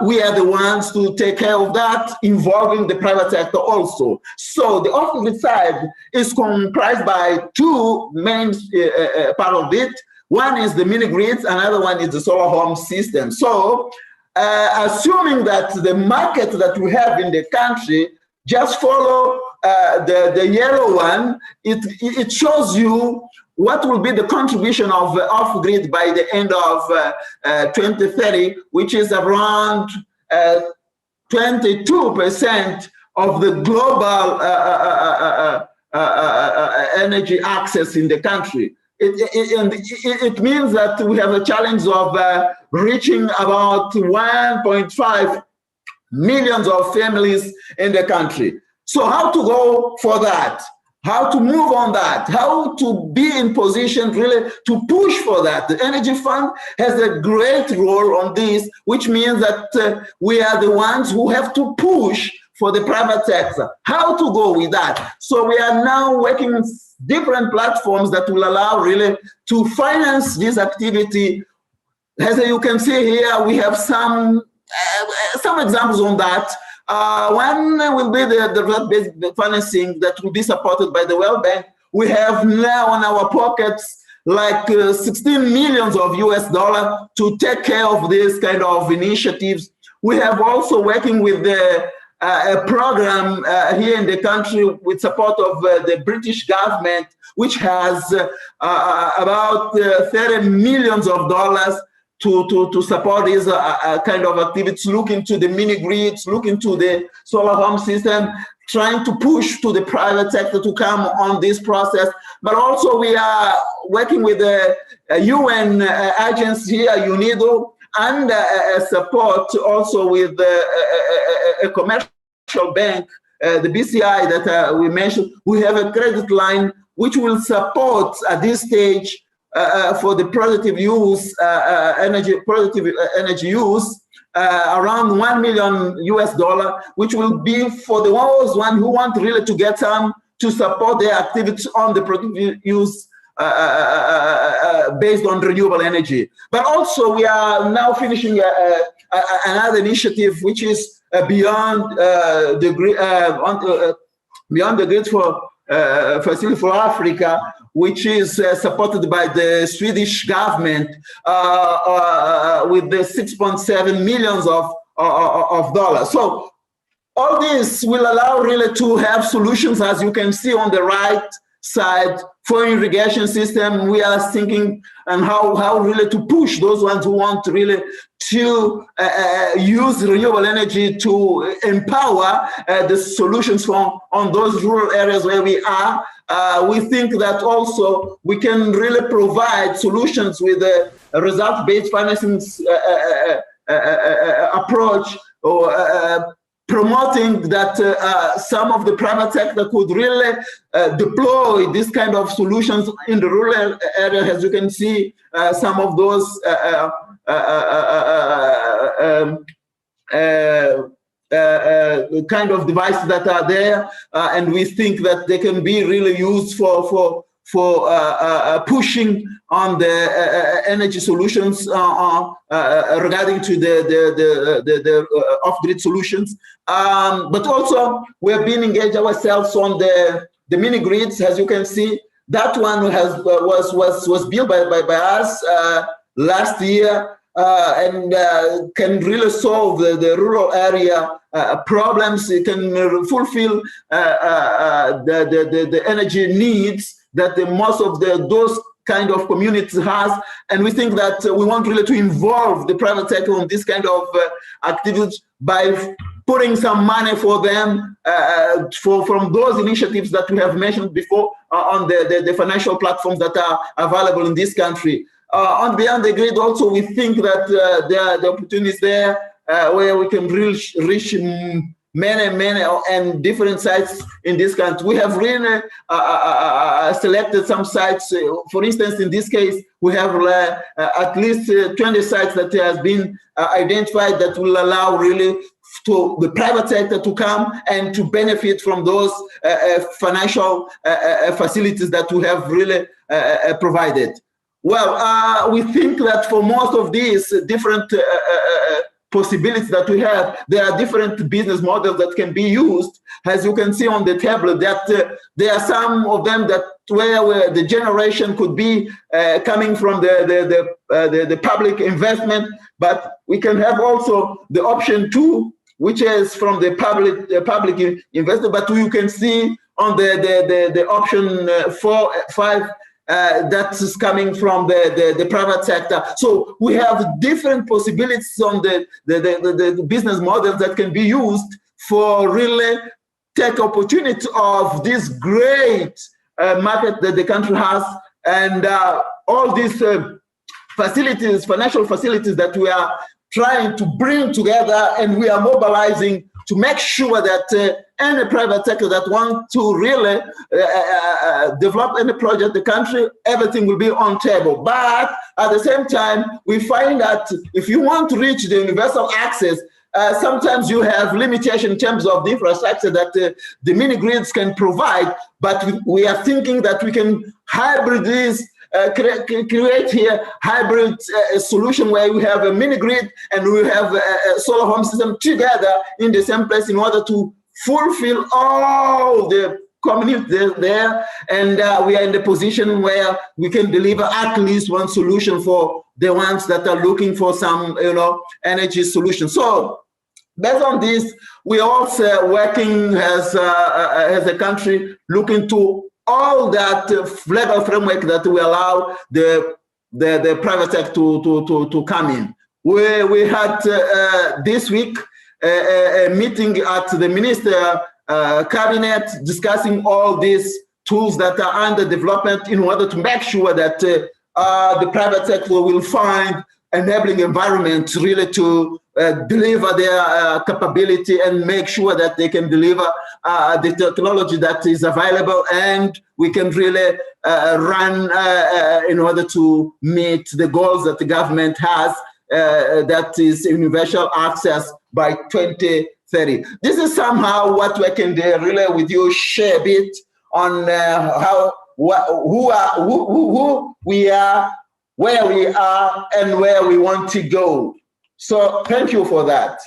we are the ones to take care of that, involving the private sector also. So the off-grid side is comprised by two main part of it. One is the mini-grids, another one is the solar home system. So assuming that the market that we have in the country just follow the yellow one, it shows you what will be the contribution of off-grid by the end of 2030, which is around 22% of the global energy access in the country. It means that we have a challenge of reaching about 1.5 million of families in the country. So how to go for that? How to move on that, how to be in position really to push for that. The Energy Fund has a great role on this, which means that we are the ones who have to push for the private sector. How to go with that? So we are now working on different platforms that will allow really to finance this activity. As you can see here, we have some examples on that. One will be the based financing that will be supported by the World Bank. We have now in our pockets like 16 millions of US dollars to take care of this kind of initiatives. We have also working with a program here in the country with support of the British government, which has about 30 millions of dollars to support these kind of activities, look into the mini-grids, look into the solar home system, trying to push to the private sector to come on this process. But also we are working with the UN agency here, UNIDO, and support also with a commercial bank, the BCI that we mentioned. We have a credit line which will support at this stage for the productive use, energy use, around $1 million US, which will be for the ones who want really to get some to support their activities on the productive use based on renewable energy. But also we are now finishing another initiative which is beyond Beyond the Grid for Facility for Africa, which is supported by the Swedish government with the 6.7 million of dollars. So all this will allow really to have solutions, as you can see on the right side, for irrigation system. We are thinking and how really to push those ones who want really to use renewable energy to empower the solutions on those rural areas where we are. We think that also we can really provide solutions with a result-based financing approach, or promoting that some of the private sector could really deploy this kind of solutions in the rural area. As you can see, some of those kind of devices that are there, and we think that they can be really used for pushing on the energy solutions regarding to the off-grid solutions. But also we've been engaged ourselves on the mini-grids. As you can see, that one was built by us last year, and can really solve the rural area problems. It can fulfill the energy needs that most of those kind of communities has, and we think that we want really to involve the private sector on this kind of activities by putting some money for them from those initiatives that we have mentioned before on the financial platforms that are available in this country. On Beyond the Grid also, we think that the opportunities there where we can reach many and different sites in this country. We have really selected some sites. For instance, in this case, we have at least 20 sites that has been identified that will allow really to the private sector to come and to benefit from those financial facilities that we have really provided. Well, we think that for most of these different possibilities that we have, there are different business models that can be used. As you can see on the table, that there are some of them that where the generation could be coming from the public investment, but we can have also the option 2, which is from the public investment. But you can see on the option 4, 5. That is coming from the private sector. So we have different possibilities on the business models that can be used for really take opportunity of this great market that the country has, and all these facilities, financial facilities that we are trying to bring together, and we are mobilizing to make sure that any private sector that wants to really develop any project in the country, everything will be on table. But at the same time, we find that if you want to reach the universal access, sometimes you have limitation in terms of the infrastructure that the mini-grids can provide, but we are thinking that we can hybrid this, create here hybrid solution where we have a mini-grid and we have a solar home system together in the same place in order to fulfill all the communities there, and we are in the position where we can deliver at least one solution for the ones that are looking for some, energy solution. So based on this, we are also working as a country looking to all that legal framework that will allow the private sector to come in. We had this week a meeting at the minister cabinet discussing all these tools that are under development in order to make sure that the private sector will find enabling environment really to deliver their capability and make sure that they can deliver the technology that is available, and we can really run in order to meet the goals that the government has, that is universal access by 2030. This is somehow what we can do really with you, share a bit on who we are, where we are, and where we want to go. So thank you for that.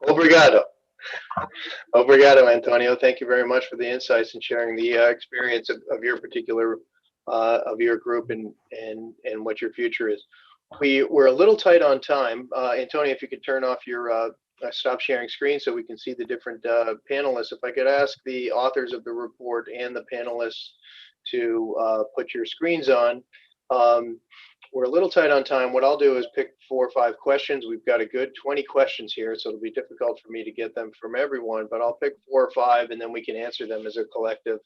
Obrigado. Obrigado, Antonio. Thank you very much for the insights and sharing the experience of your particular of your group and what your future is. We're a little tight on time. Antonio, if you could turn off your stop sharing screen so we can see the different panelists. If I could ask the authors of the report and the panelists to put your screens on. We're a little tight on time. What I'll do is pick 4 or 5 questions. We've got a good 20 questions here, so it'll be difficult for me to get them from everyone, but I'll pick 4 or 5 and then we can answer them as a collective.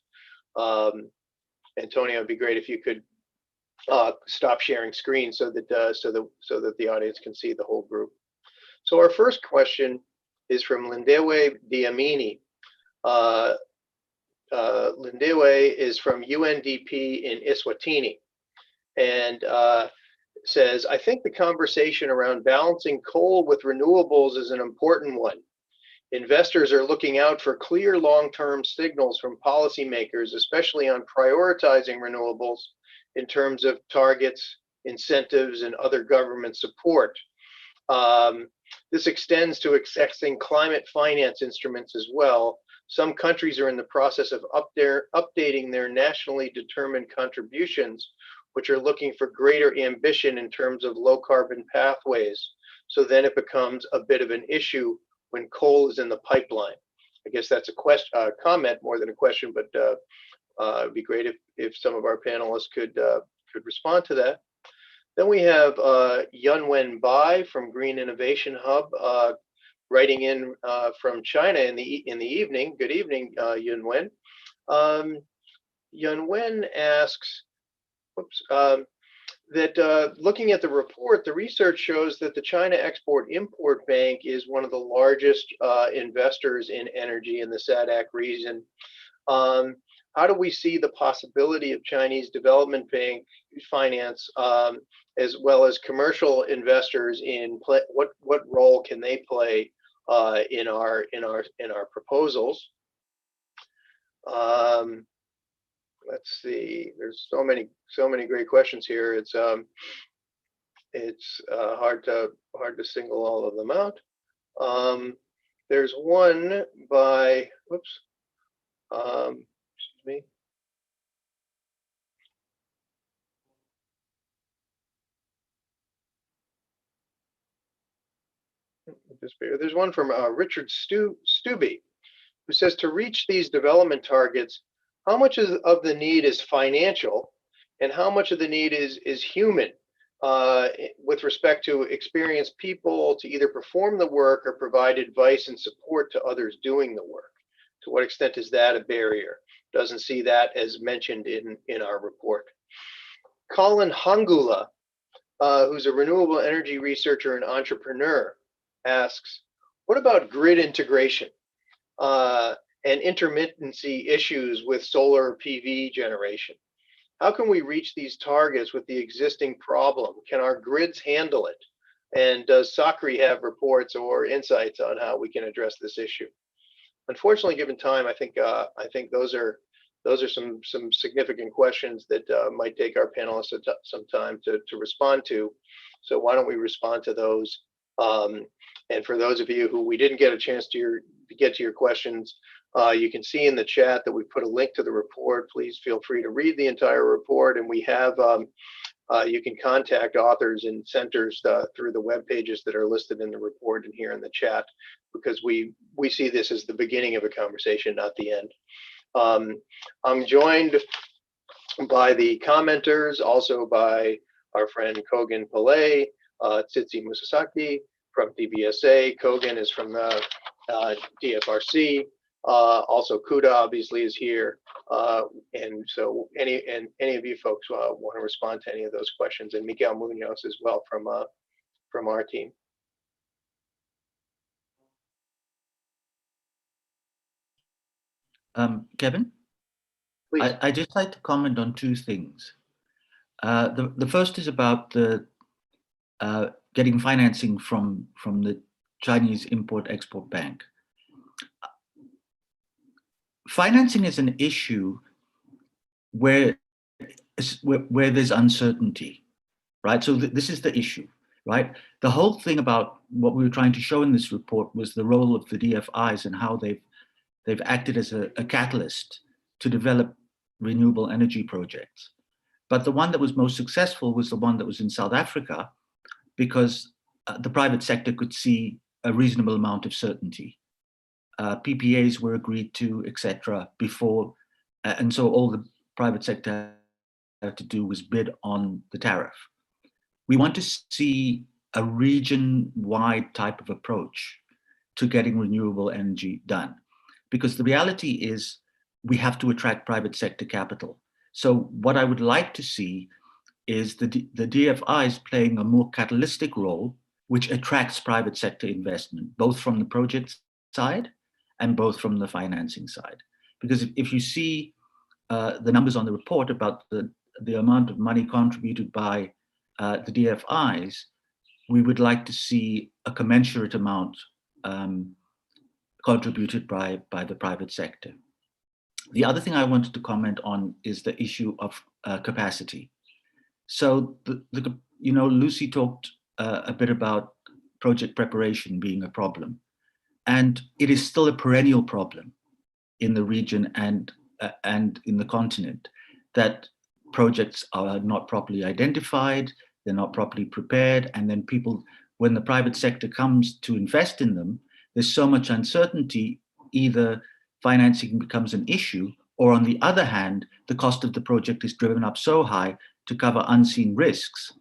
Antonio, it'd be great if you could stop sharing screen so that the audience can see the whole group. So our first question is from Lindewe Diamini. Lindewe is from UNDP in Eswatini and says, I think the conversation around balancing coal with renewables is an important one. Investors are looking out for clear long-term signals from policymakers, especially on prioritizing renewables in terms of targets, incentives, and other government support. This extends to accessing climate finance instruments as well. Some countries are in the process of updating their nationally determined contributions, which are looking for greater ambition in terms of low carbon pathways. So then it becomes a bit of an issue when coal is in the pipeline. I guess that's a comment more than a question, but it'd be great if some of our panelists could respond to that. Then we have Yunwen Bai from Green Innovation Hub writing in from China in the evening. Good evening, Yunwen. Yunwen asks, that looking at the report, the research shows that the China Export-Import Bank is one of the largest investors in energy in the SADC region. How do we see the possibility of Chinese Development Bank finance as well as commercial investors in what role can they play in our proposals? Let's see. There's so many great questions here. It's hard to single all of them out. There's one by excuse me. There's one from Richard Stubbe, who says to reach these development targets, how much of the need is financial and how much of the need is human with respect to experienced people to either perform the work or provide advice and support to others doing the work? To what extent is that a barrier? Doesn't see that as mentioned in our report. Colin Hangula, who's a renewable energy researcher and entrepreneur, asks, what about grid integration and intermittency issues with solar PV generation? How can we reach these targets with the existing problem? Can our grids handle it? And does SACREEE have reports or insights on how we can address this issue? Unfortunately, given time, I think those are some significant questions that might take our panelists some time to respond to. So why don't we respond to those? And for those of you who we didn't get a chance to get to your questions, you can see in the chat that we put a link to the report. Please feel free to read the entire report, and we have you can contact authors and centers through the web pages that are listed in the report and here in the chat, because we see this as the beginning of a conversation, not the end. I'm joined by the commenters, also by our friend Kogan Pillay, Tsitsi Musasaki from DBSA. Kogan is from the DFRC. Also Kuda obviously is here. And so any of you folks want to respond to any of those questions, and Miguel Munoz as well from our team. Kevin, Please. I just like to comment on 2 things. The first is about the getting financing from the Chinese Import-Export Bank. Financing is an issue where there's uncertainty, right? So this is the issue, right? The whole thing about what we were trying to show in this report was the role of the DFIs and how they've acted as a catalyst to develop renewable energy projects. But the one that was most successful was the one that was in South Africa, because the private sector could see a reasonable amount of certainty. PPAs were agreed to, etc. before, and so all the private sector had to do was bid on the tariff. We want to see a region-wide type of approach to getting renewable energy done, because the reality is we have to attract private sector capital. So what I would like to see is the DFIs playing a more catalytic role, which attracts private sector investment, both from the project side and both from the financing side. Because if you see the numbers on the report about the amount of money contributed by the DFIs, we would like to see a commensurate amount contributed by the private sector. The other thing I wanted to comment on is the issue of capacity. So, Lucy talked a bit about project preparation being a problem, and it is still a perennial problem in the region and in the continent, that projects are not properly identified, they're not properly prepared, and then people, when the private sector comes to invest in them, there's so much uncertainty, either financing becomes an issue, or on the other hand, the cost of the project is driven up so high to cover unseen risks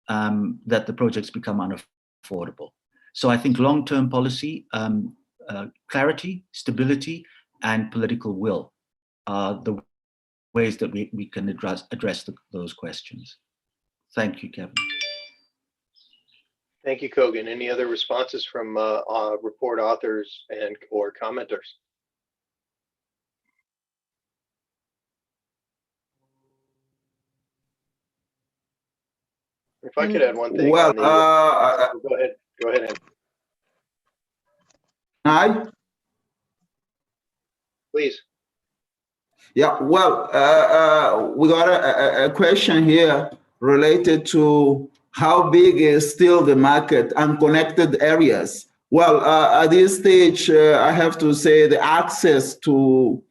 that the projects become unaffordable. So I think long-term policy, clarity, stability, and political will are the ways that we can address those questions. Thank you, Kevin. Thank you, Kogan. Any other responses from report authors or commenters? If I could add one thing. Well, go ahead. Go ahead, Hi. please. Yeah, well, we got a question here related to how big is still the market, unconnected areas. Well, at this stage, I have to say the access to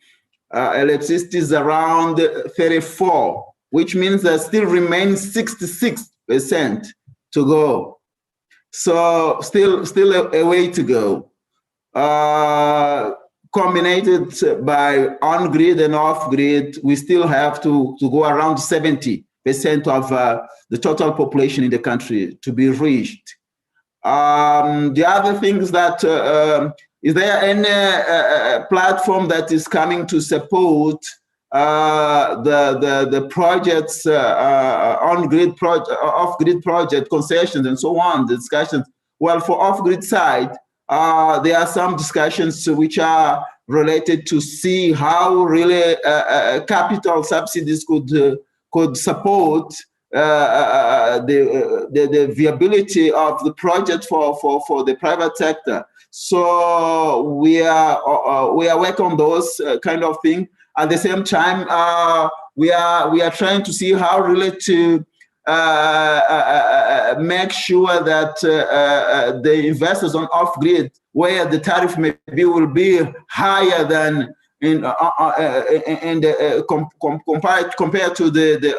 electricity is around 34, which means there still remains 66% to go. So still a way to go. Combined by on-grid and off-grid, we still have to go around 70% of the total population in the country to be reached. The other things that, is there any platform that is coming to support the projects, on-grid project, off-grid project concessions and so on, the discussions? Well, for off-grid side, there are some discussions which are related to see how really capital subsidies could support the viability of the project for the private sector. So we are working on those kind of things. At the same time, we are trying to see how really to make sure that the investors on off-grid, where the tariff maybe will be higher than compared to the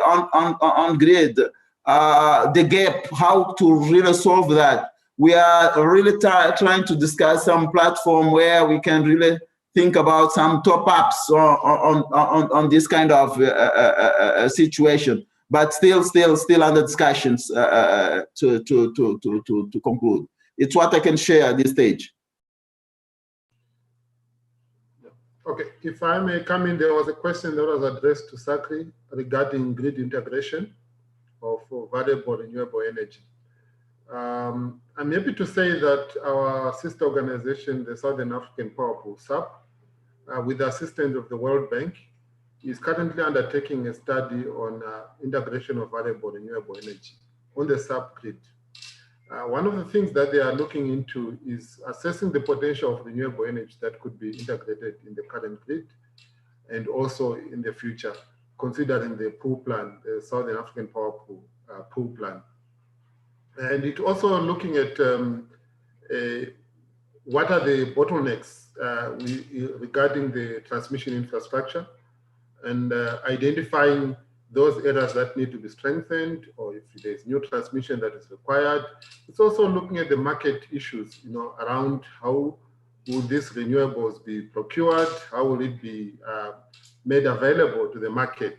on-grid, the gap, how to really solve that. We are really trying to discuss some platform where we can really think about some top-ups on this kind of situation. But still under discussions to conclude. It's what I can share at this stage. Okay, if I may come in, there was a question that was addressed to SACREEE regarding grid integration of variable renewable energy. I'm happy to say that our sister organization, the Southern African Power Pool, SAP, with the assistance of the World Bank, is currently undertaking a study on integration of variable renewable energy on the sub-grid. One of the things that they are looking into is assessing the potential of renewable energy that could be integrated in the current grid and also in the future, considering the pool plan, the Southern African Power Pool pool plan. And it also looking at what are the bottlenecks regarding the transmission infrastructure, and identifying those areas that need to be strengthened, or if there's new transmission that is required. It's also looking at the market issues, around how will these renewables be procured, how will it be made available to the market.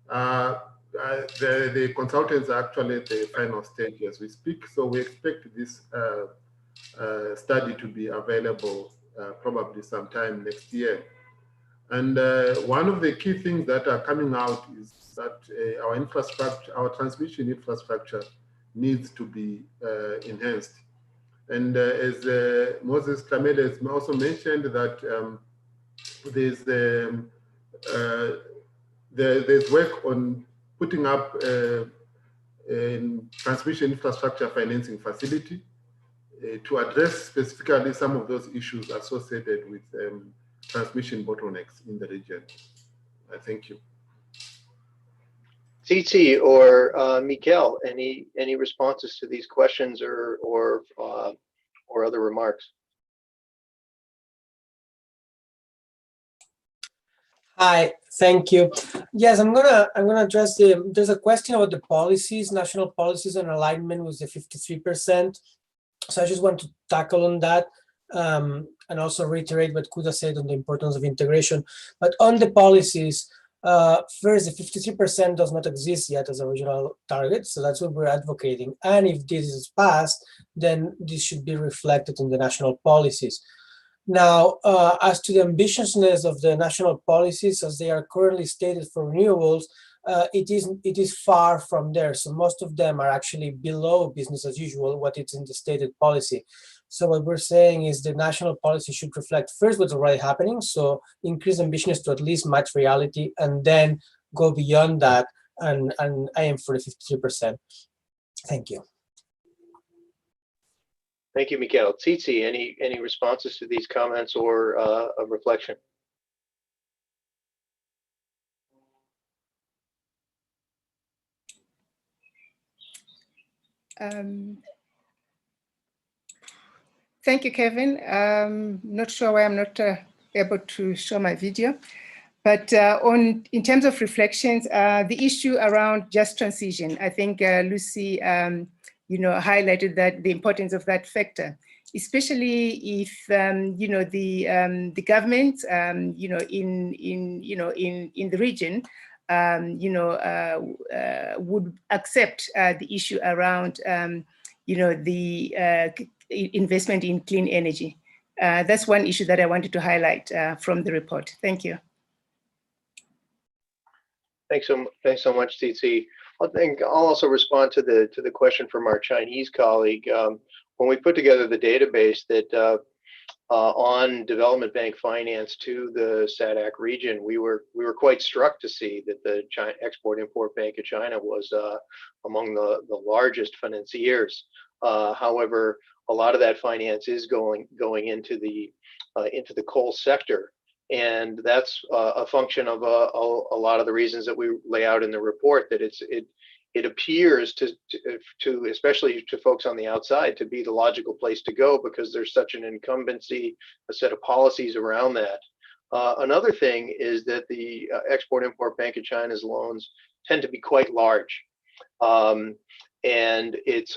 The consultants are actually at the final stage as we speak, so we expect this study to be available probably sometime next year. And one of the key things that are coming out is that our infrastructure, our transmission infrastructure needs to be enhanced. And as Moses Klamede has also mentioned, that there's work on putting up a transmission infrastructure financing facility to address specifically some of those issues associated with transmission bottlenecks in the region. Thank you. Tsitsi or Mikel, any responses to these questions or other remarks? Hi, thank you. Yes, I'm gonna address there's a question about the policies, national policies and alignment with the 53%. So I just want to tackle on that and also reiterate what Kuda said on the importance of integration. But on the policies, first, the 53% does not exist yet as a regional target, so that's what we're advocating. And if this is passed, then this should be reflected in the national policies. Now, as to the ambitiousness of the national policies as they are currently stated for renewables, it is far from there. So most of them are actually below business as usual, what it's in the stated policy. So what we're saying is the national policy should reflect first what's already happening, so increase ambitiousness to at least match reality, and then go beyond that and aim for the 53%. Thank you. Thank you, Mikel. Tsitsi, any responses to these comments or a reflection? Thank you, Kevin. Not sure why I'm not able to show my video, but in terms of reflections, the issue around just transition, I think Lucy, highlighted that the importance of that factor, especially if the government, in the region, would accept the issue around, the investment in clean energy. That's one issue that I wanted to highlight from the report. Thank you. Thanks so much, Tsitsi. I'll also respond to the question from our Chinese colleague. When we put together the database that on development bank finance to the SADC region, we were quite struck to see that the Export-Import Bank of China was among the largest financiers. However, a lot of that finance is going into the coal sector, and that's a function of a lot of the reasons that we lay out in the report. That it appears to especially to folks on the outside to be the logical place to go because there's such an incumbency, a set of policies around that. Another thing is that the Export-Import Bank of China's loans tend to be quite large. And it's,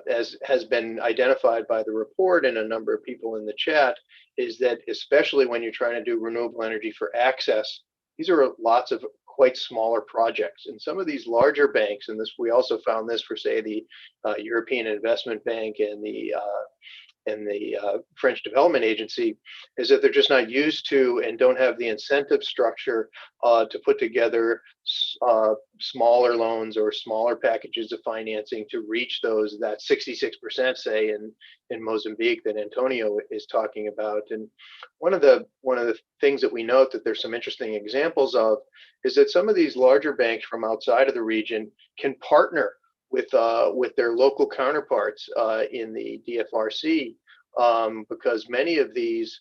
as has been identified by the report and a number of people in the chat, is that especially when you're trying to do renewable energy for access, these are lots of quite smaller projects. And some of these larger banks, and we also found this for, say, the European Investment Bank and the French Development Agency, is that they're just not used to and don't have the incentive structure to put together smaller loans or smaller packages of financing to reach that 66%, say, in Mozambique that Antonio is talking about. And one of the things that we note that there's some interesting examples of is that some of these larger banks from outside of the region can partner with their local counterparts in the DFRC, because many of these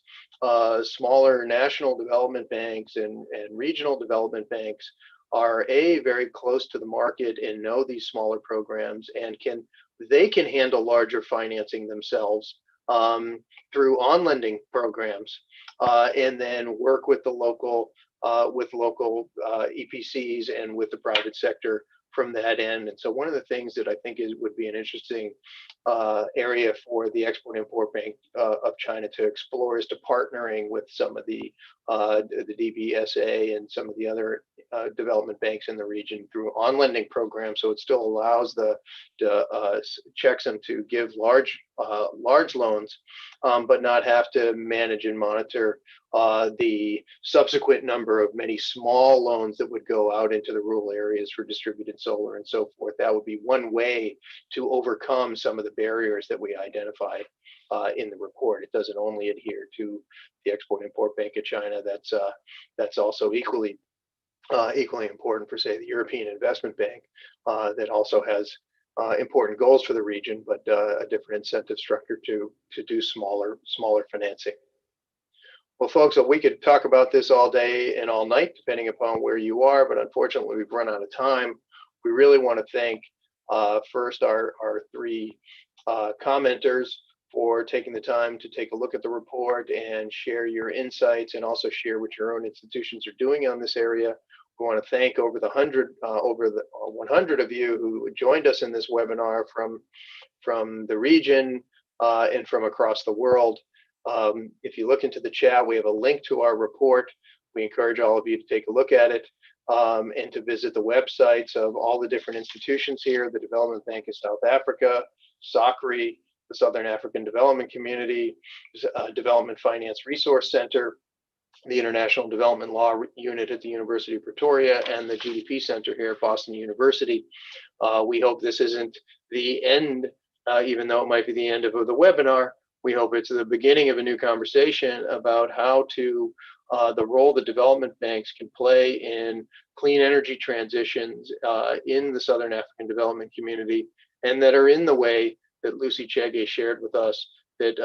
smaller national development banks and regional development banks are very close to the market and know these smaller programs and can they can handle larger financing themselves through on-lending programs, and then work with the local EPCs and with the private sector from that end. And so one of the things that I think would be an interesting area for the Export-Import Bank of China to explore is to partnering with some of the DBSA and some of the other development banks in the region through on-lending programs. So it still allows the Checksum to give large loans, but not have to manage and monitor the subsequent number of many small loans that would go out into the rural areas for distributed solar and so forth. That would be one way to overcome some of the barriers that we identify in the report. It doesn't only adhere to the Export-Import Bank of China. That's also equally important for, say, the European Investment Bank, that also has important goals for the region, but a different incentive structure to do smaller financing. Well, folks, we could talk about this all day and all night, depending upon where you are, but unfortunately, we've run out of time. We really want to thank first our three commenters for taking the time to take a look at the report and share your insights, and also share what your own institutions are doing on this area. We want to thank over the 100 of you who joined us in this webinar from the region and from across the world. If you look into the chat, we have a link to our report. We encourage all of you to take a look at it and to visit the websites of all the different institutions here: the Development Bank of South Africa, SACREEE, the Southern African Development Community, Development Finance Resource Center, the International Development Law Unit at the University of Pretoria, and the GDP Center here at Boston University. We hope this isn't the end, even though it might be the end of the webinar. We hope it's the beginning of a new conversation about how to the role that development banks can play in clean energy transitions in the Southern African Development Community, and that are in the way that Lucy Chege shared with us, that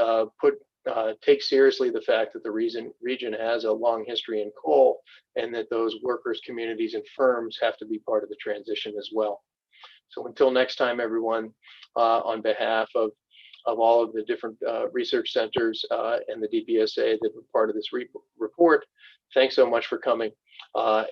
take seriously the fact that the region has a long history in coal, and that those workers, communities, and firms have to be part of the transition as well. So until next time, everyone, on behalf of all of the different research centers and the DBSA that were part of this report, thanks so much for coming.